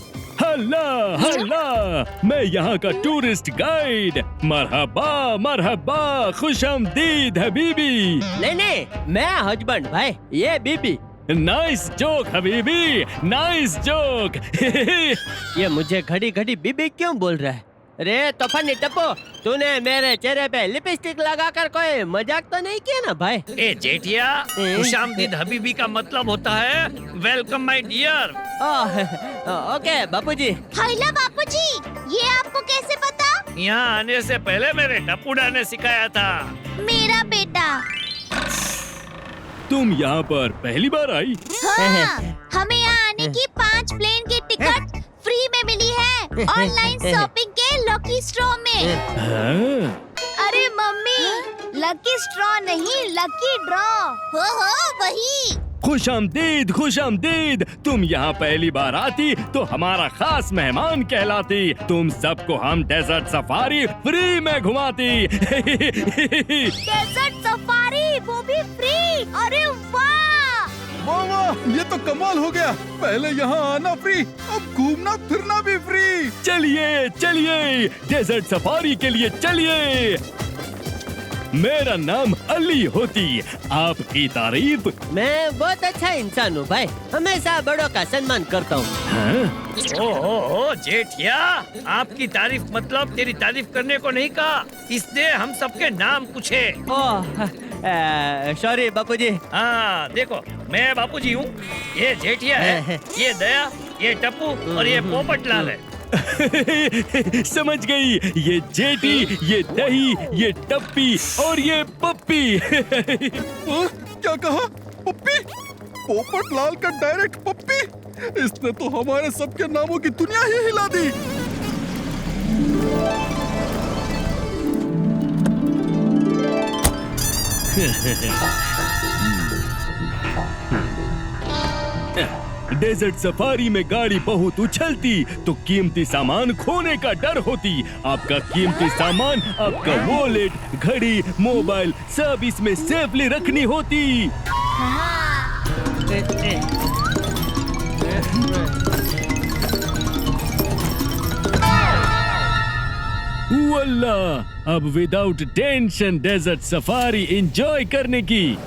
हल्ला हल्ला, मैं यहाँ का टूरिस्ट गाइड। मरहबा मरहबा, खुशामदीद हबीबी। नहीं, मैं हस्बैंड भाई, ये बीबी। नाइस जोक हबीबी, नाइस जोक। ये मुझे घड़ी घड़ी बीबी क्यों बोल रहा है? रे तूफानी टप्पू, तूने मेरे चेहरे पे लिपस्टिक लगाकर कोई मजाक तो नहीं किया ना भाई? ए जेठिया, खुशामदीद हबीबी का मतलब होता है वेलकम माय डियर। ओके बापूजी। हाइला बापूजी, ये आपको कैसे पता? यहाँ आने से पहले मेरे टप्पूडा ने सिखाया था। मेरा बेटा। तुम यहाँ पर पहली बार आई? हाँ, हमें यहाँ आने की 5 प्लेन की टिकट फ्री में मिली है, ऑनलाइन शॉपिंग के लकी स्ट्रॉ में। अरे मम्मी, लकी स्ट्रॉ नहीं, लकी ड्रॉ। हो वही। खुशामदीद खुशामदीद, तुम यहाँ पहली बार आती तो हमारा खास मेहमान कहलाती। तुम सबको हम डेजर्ट सफारी फ्री में घुमाती। डेजर्ट सफारी, वो भी फ्री। अरे वाह वाह, ये तो कमाल हो गया। पहले यहाँ आना फ्री, अब घूमना फिरना भी फ्री। चलिए चलिए, डेजर्ट सफारी के लिए चलिए। मेरा नाम अली होती। आपकी तारीफ। मैं बहुत अच्छा इंसान हूँ भाई, हमेशा बड़ों का सम्मान करता हूँ। ओ जेठिया, आपकी तारीफ मतलब तेरी तारीफ करने को नहीं कहा, इसने हम सबके नाम पूछे। सॉरी बापूजी। हाँ देखो, मैं बापूजी हूँ, ये जेठिया है, ये दया, ये टप्पू और ये पोपटलाल है। समझ गई, ये जेठी, ये दही, ये टप्पी और ये पप्पी। क्या कहा? पप्पी? पोपटलाल का डायरेक्ट पप्पी? इसने तो हमारे सबके नामों की दुनिया ही हिला दी। डेजर्ट सफारी में गाड़ी बहुत उछलती तो कीमती सामान खोने का डर होती। आपका कीमती सामान, आपका वॉलेट, घड़ी, मोबाइल सब इसमें सेफली रखनी होती। वल्ला, अब without tension desert safari enjoy करने की।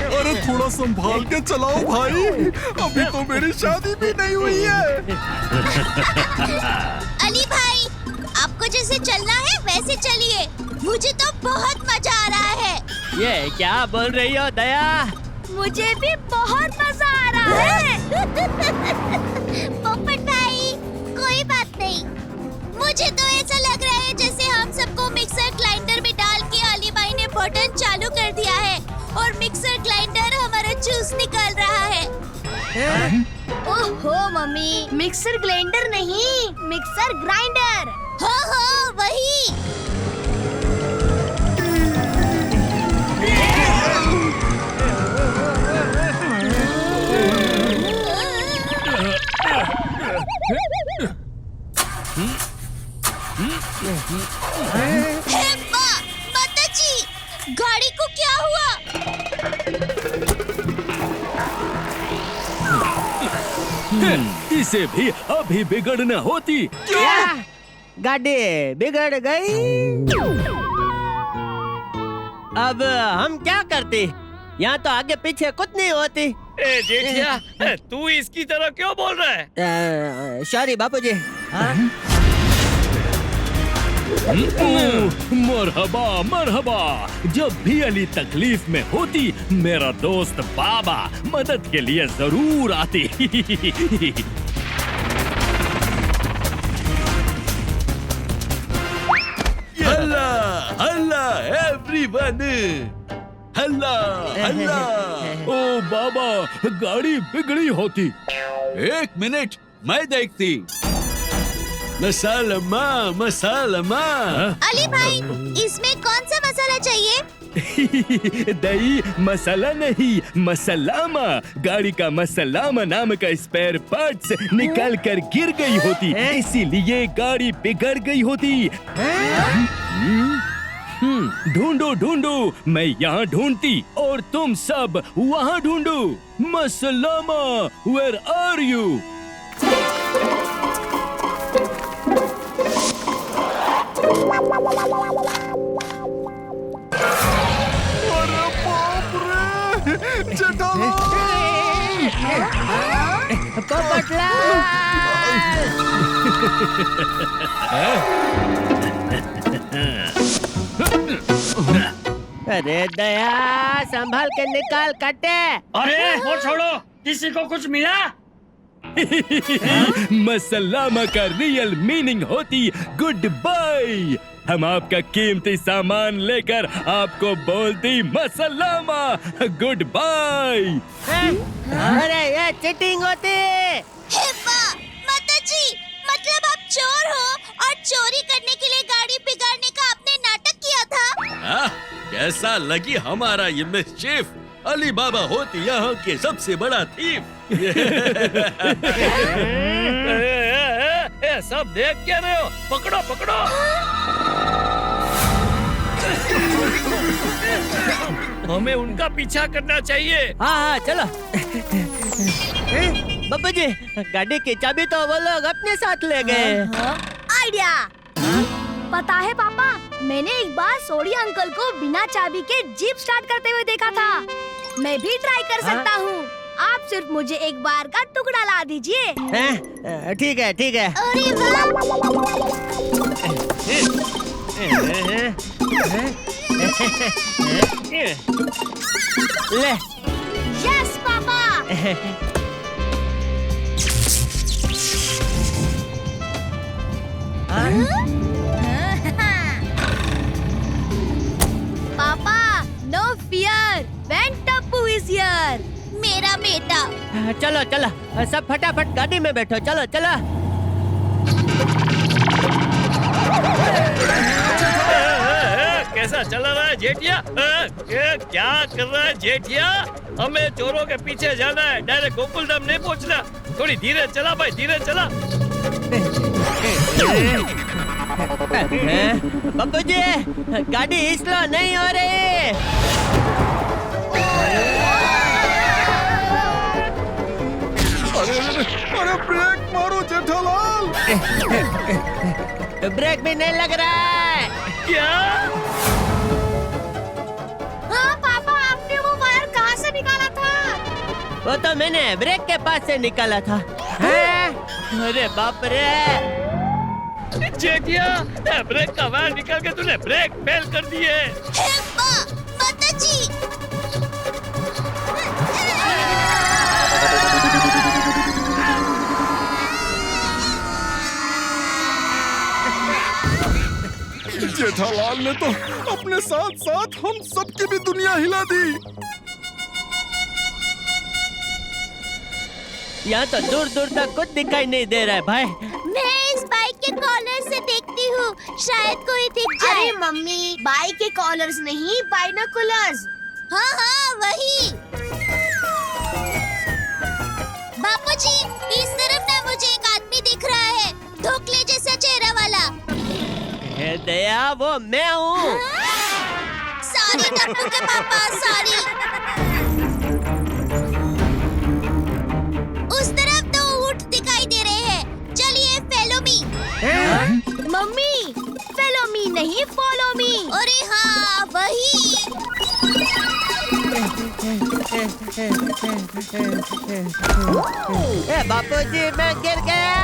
अरे थोड़ा संभाल के चलाओ भाई, अभी तो मेरी शादी भी नहीं हुई है। अली भाई, आपको जैसे चलना है वैसे चलिए, मुझे तो बहुत मजा आ रहा है। ये क्या बोल रही हो दया? मुझे भी बहुत मजा आ रहा है। पोपट भाई, कोई बात नहीं, मुझे तो ऐसा लग रहा है जैसे हम सबको मिक्सर ग्राइंडर में डाल के अली भाई ने बटन चालू कर दिया है और मिक्सर ग्राइंडर हमारा जूस निकाल रहा है। ओहो मम्मी, मिक्सर ग्राइंडर नहीं, मिक्सर ग्राइंडर। हाँ वही। माताजी, गाड़ी को क्या हुआ? इसे भी अभी बिगड़ना होती। क्या? गाड़ी बिगड़ गई? अब हम क्या करते? यहाँ तो आगे पीछे कुछ नहीं होती। ए जेठिया, तू इसकी तरह क्यों बोल रहा है? सॉरी बापूजी। मरहबा मरहबा, जब भी अली तकलीफ में होती मेरा दोस्त बाबा मदद के लिए जरूर आती। हल्ला हल्ला एवरीवन, हल्ला हल्ला। ओ बाबा, गाड़ी बिगड़ी होती। एक मिनट, मैं देखती। मसालमा मसालमा। अली भाई, इसमें कौन सा मसाला चाहिए? दही मसाला नहीं, मसलामा। गाड़ी का मसलामा नाम का स्पेयर पार्ट्स निकल कर गिर गई होती, इसीलिए गाड़ी बिगड़ गई होती। ढूंढो ढूंढो, मैं यहाँ ढूंढती और तुम सब वहाँ ढूंढो। मसलामा, वेयर आर यू? अरे बाप रे, अरे दया, संभाल के निकाल कटे। अरे वो छोड़ो, किसी को कुछ मिला? मसलामा का रियल मीनिंग होती गुड बाय। हम आपका कीमती सामान लेकर आपको बोलती मसलामा, गुड बाय। अरे ये चीटिंग होती। माताजी, मतलब आप चोर हो और चोरी करने के लिए गाड़ी बिगाड़ने का आपने नाटक किया था? कैसा लगी हमारा ये मिस्चीफ? अली बाबा होती यहाँ के सबसे बड़ा थीफ। सब देख क्या रहे हो? पकड़ो पकड़ो। हमें उनका पीछा करना चाहिए। हाँ चलो। बाबू जी, गाड़ी की चाबी तो वो लोग अपने साथ ले गए। आइडिया। पता है पापा, मैंने एक बार सोडी अंकल को बिना चाबी के जीप स्टार्ट करते हुए देखा था। मैं भी ट्राई कर सकता हूँ। आप सिर्फ मुझे एक बार का टुकड़ा ला दीजिए। ठीक है, ठीक है। अरे वाह! ले। Yes papa. Papa, no fear, when Tappu is here. मेरा बेटा। चलो चलो, सब फटाफट गाड़ी में बैठो। चलो चलो। कैसा चला रहा है जेठिया? क्या कर रहा है जेठिया? हमें चोरों के पीछे जाना है, डायरेक्ट गोकुलधाम नहीं पहुंचना। थोड़ी धीरे चला भाई, धीरे चला। बाबू जी, गाड़ी स्लो नहीं हो रही। अरे ब्रेक मारो जेठालाल। ब्रेक भी नहीं लग रहा है। क्या? हाँ पापा, आपने वो वायर कहाँ से निकाला था? वो तो मैंने ब्रेक के पास से निकाला था। अरे बाप रे! जेठिया, ब्रेक का वायर निकाल के तूने ब्रेक फेल कर दिए। माता जी। जेठालाल ने तो अपने साथ साथ हम सबकी भी दुनिया हिला दी। यहाँ तो दूर दूर तक कुछ दिखाई नहीं दे रहा है भाई। मैं इस बाइक के कॉलर से देखती हूँ, शायद कोई दिख जाए। अरे मम्मी, बाइक के कॉलर्स नहीं, बाइनोकुलर्स। हाँ हाँ, वही। बापूजी, इस तरफ ना मुझे एक आदमी दिख रहा है, धोखले जैसा चेहरा वाला। दया, वो मैं हूँ। सॉरी टप्पू के पापा, सॉरी। उस तरफ दो ऊंट दिखाई दे रहे हैं। चलिए, follow me. Mummy, follow me नहीं, फॉलो मी। अरे हाँ, वही। बापूजी, मैं गिर गया।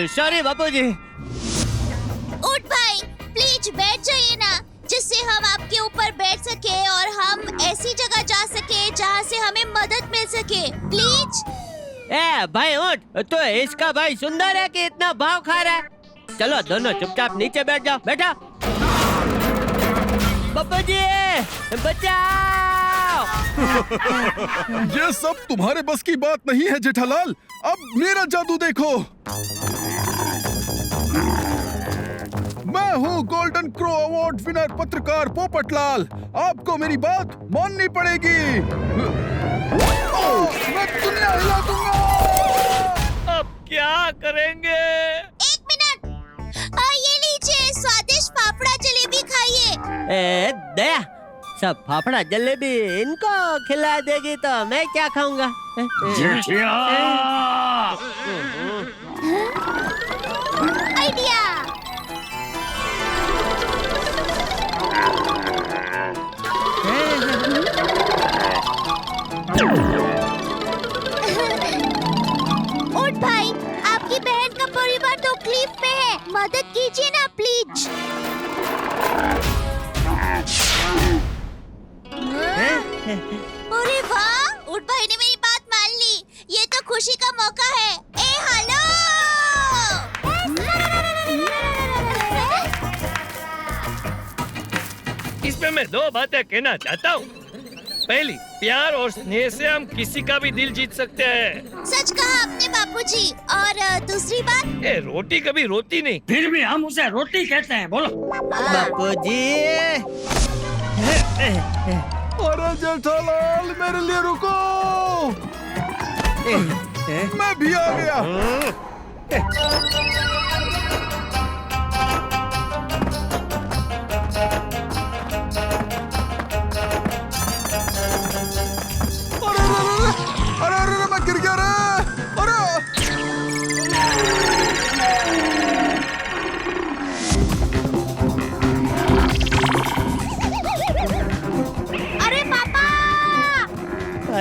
सॉरी बापूजी। ऊंट भाई, प्लीज बैठ जाइए ना, जिससे हम आपके ऊपर बैठ सके और हम ऐसी जगह जा सके जहाँ से हमें मदद मिल सके। प्लीज। भाई ऊंट, तो इसका भाई सुंदर है कि इतना भाव खा रहा है। चलो दोनों चुपचाप नीचे बैठ जाओ। बैठा। बापूजी, बचाओ। ये सब तुम्हारे बस की बात नहीं है जेठालाल। अब मेरा जादू देखो। मैं हूँ गोल्डन क्रो अवार्ड विनर पत्रकार पोपटलाल। आपको मेरी बात माननी पड़ेगी। मैं दुनिया हिला दूंगा। अब क्या करेंगे? एक मिनट, ये लीजिए, स्वादिष्ट फाफड़ा जलेबी खाइए। दया, सब फाफड़ा जलेबी इनको खिला देगी तो मैं क्या खाऊंगा? आइडिया। ऊंट भाई, आपकी बहन का परिवार तकलीफ में है, मदद कीजिए ना प्लीज। अरे वाह, ऊंट भाई ने मेरी बात मान ली। ये तो खुशी का मौका है। हेलो। इसमें मैं दो बातें कहना चाहता हूँ। पहली, प्यार और स्नेह से हम किसी का भी दिल जीत सकते हैं। सच कहा आपने बापूजी। और दूसरी बात, रोटी कभी रोती नहीं। फिर भी हम उसे रोटी कहते हैं। बोलो बापूजी। अरे जेठालाल, मेरे लिए रुको। मैं भी आ गया।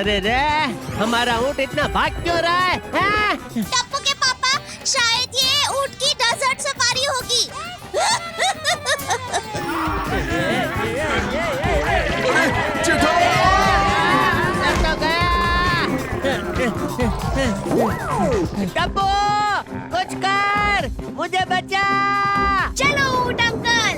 अरे रे, हमारा ऊँट इतना भाग क्यों रहा है? हाँ? टप्पू के पापा, शायद ये ऊँट की डेजर्ट सफारी होगी। टप्पू, कुछ कर, मुझे बचा। चलो ऊँट अंकल।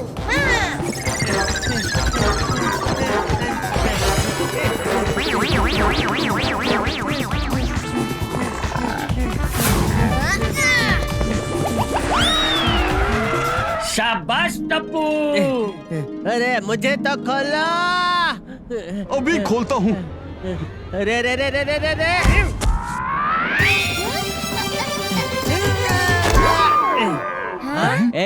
शाबाश टप्पू। अरे मुझे तो खोलो। अभी खोलता हूँ। अरे रे रे रे रे रे रे।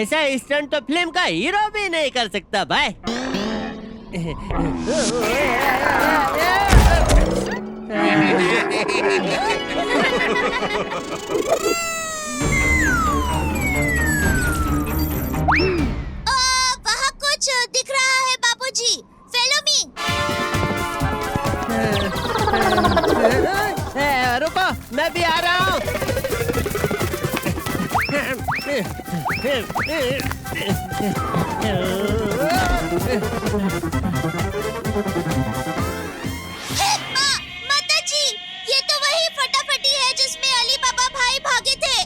ऐसा स्टंट तो फिल्म का हीरो भी नहीं कर सकता भाई। वहाँ कुछ दिख रहा है बाबूजी। Follow me। रुको, मैं भी आ रहा हूँ। माता जी, ये तो वही फटाफटी है जिसमें अली बाबा भाई भागे थे।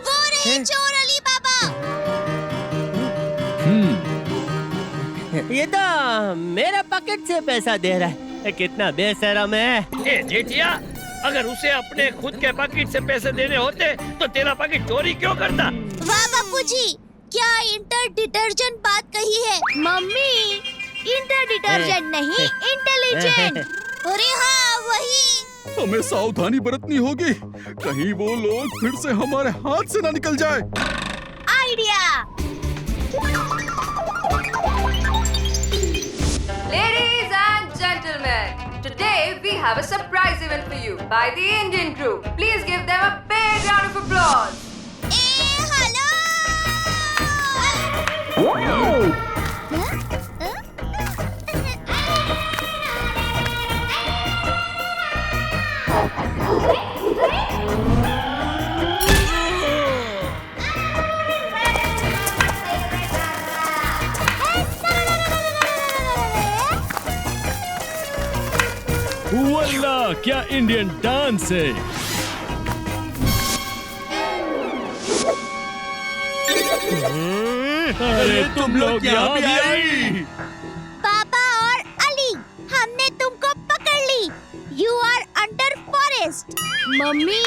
वो रहे चोर अली बाबा। ये तो मेरे पॉकेट से पैसा दे रहा है। कितना बेशरम है। ए जेठिया, अगर उसे अपने खुद के पैकेट से पैसे देने होते तो तेरा पैकेट चोरी क्यों करता? वाह बापूजी, क्या इंटर डिटर्जेंट बात कही है। मम्मी, इंटर डिटर्जेंट नहीं, इंटेलिजेंट। अरे हाँ, वही। हमें सावधानी बरतनी होगी, कहीं वो लोग फिर से हमारे हाथ से ना निकल जाए। Idea. Ladies and gentlemen, today we have a surprise event for you by the Indian crew. Please give them a big round of applause. वल्ला, क्या इंडियन डांस है। अरे तुम लोग यहाँ भी आई। पापा और अली, हमने तुमको पकड़ ली। You are under forest. मम्मी,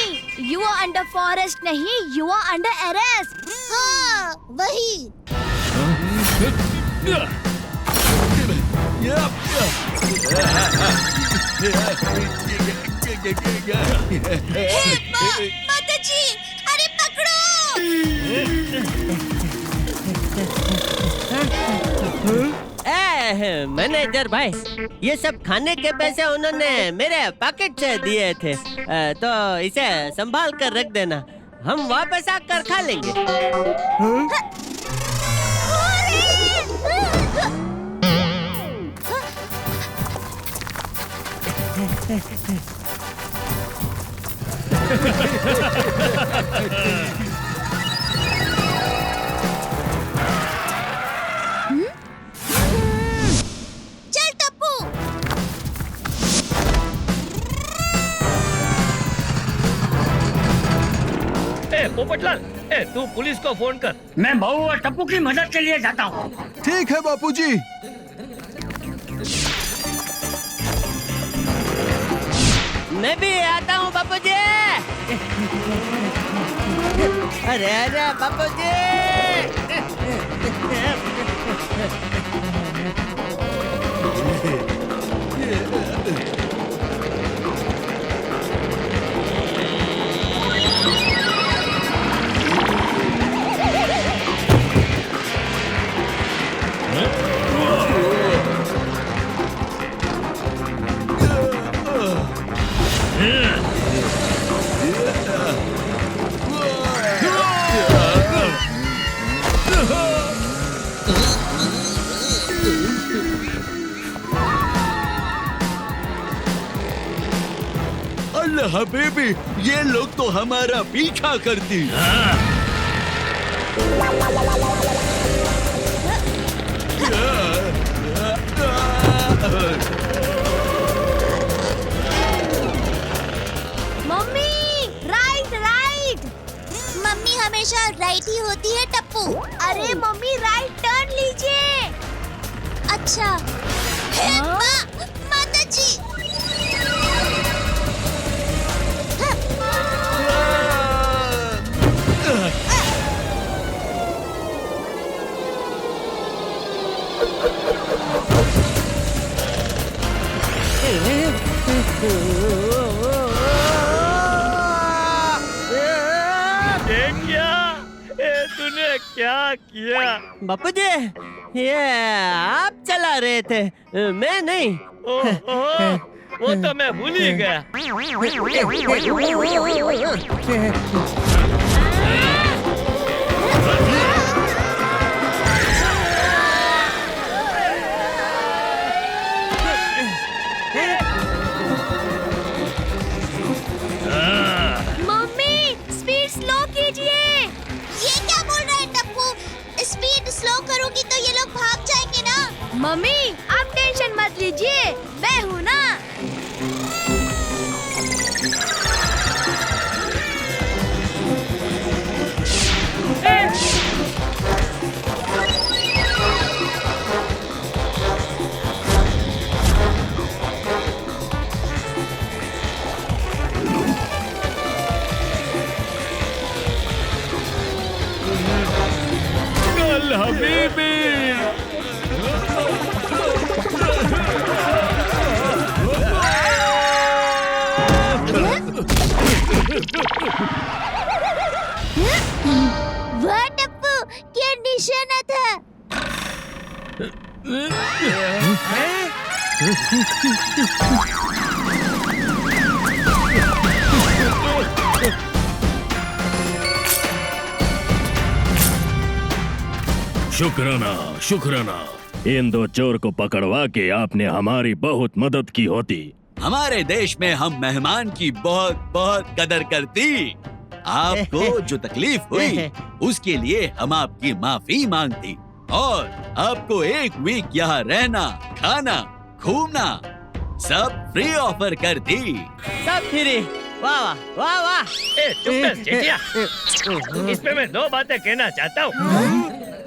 यू आर अंडर फॉरेस्ट नहीं, यू आर अंडर अरेस्ट। हाँ, वही। माता जी, अरे पकड़ो। मैनेजर भाई, ये सब खाने के पैसे उन्होंने मेरे पॉकेट से दिए थे, तो इसे संभाल कर रख देना, हम वापस आकर खा लेंगे। चल टप्पू। पोपटलाल, तू पुलिस को फोन कर। मैं बहू और टप्पू की मदद के लिए जाता हूँ। ठीक है बापूजी। मैं भी आता हूँ बापूजी। अरे अरे बापूजी। अल्लाह हबीबी, ये लोग तो हमारा पीछा करती। Mummy right right. मम्मी हमेशा राइट ही होती है टप्पू। अरे मम्मी राइट टर्न लीजिए। अच्छा माता जी। तूने क्या किया? बापू जी, ये आप चला रहे थे, मैं नहीं। वो तो मैं भूल ही गया। मम्मी स्पीड स्लो कीजिए। ये क्या बोल रहे हैं टप्पू? स्पीड स्लो करूंगी तो ये लोग भाग जाएंगे ना। मम्मी आप टेंशन मत लीजिए, मैं हूँ ना। हबीबी, वाह टप्पू, क्या निशाना था। शुक्राना शुक्राना, इन दो चोर को पकड़वा के आपने हमारी बहुत मदद की होती। हमारे देश में हम मेहमान की बहुत बहुत कदर करती। आपको जो तकलीफ हुई उसके लिए हम आपकी माफी मांगती और आपको एक वीक यहाँ रहना, खाना, घूमना सब फ्री ऑफर कर दी। सब फ्री। वाह वाह वाह वाह। चुप जेठिया, इसमें मैं दो बातें कहना चाहता हूँ।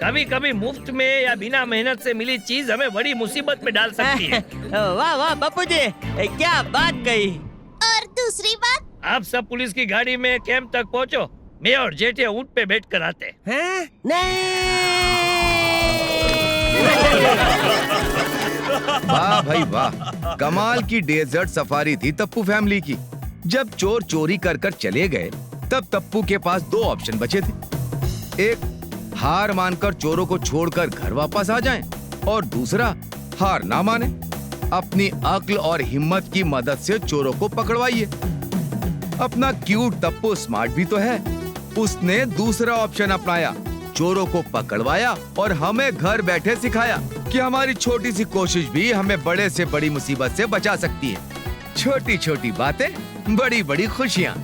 कभी कभी मुफ्त में या बिना मेहनत से मिली चीज हमें बड़ी मुसीबत में डाल सकती है। वाह वाह बापू जी, क्या बात कही। और दूसरी बात, आप सब पुलिस की गाड़ी में कैंप तक पहुँचो, मैं और जेठिया ऊँट पे बैठ कर आते हैं। वाह भाई वाह, कमाल की डेजर्ट सफारी थी टप्पू फैमिली की। जब चोर चोरी कर कर चले गए तब टप्पू के पास दो ऑप्शन बचे थे। एक, हार मानकर चोरों को छोड़कर घर वापस आ जाएं, और दूसरा, हार ना माने, अपनी अक्ल और हिम्मत की मदद से चोरों को पकड़वाइए। अपना क्यूट टप्पू स्मार्ट भी तो है, उसने दूसरा ऑप्शन अपनाया, चोरों को पकड़वाया और हमें घर बैठे सिखाया कि हमारी छोटी सी कोशिश भी हमें बड़े से बड़ी मुसीबत से बचा सकती है। छोटी छोटी बातें, बड़ी बड़ी खुशियाँ।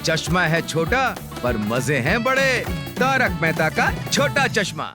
चश्मा है छोटा पर मजे हैं बड़े। तारक मेहता का छोटा चश्मा।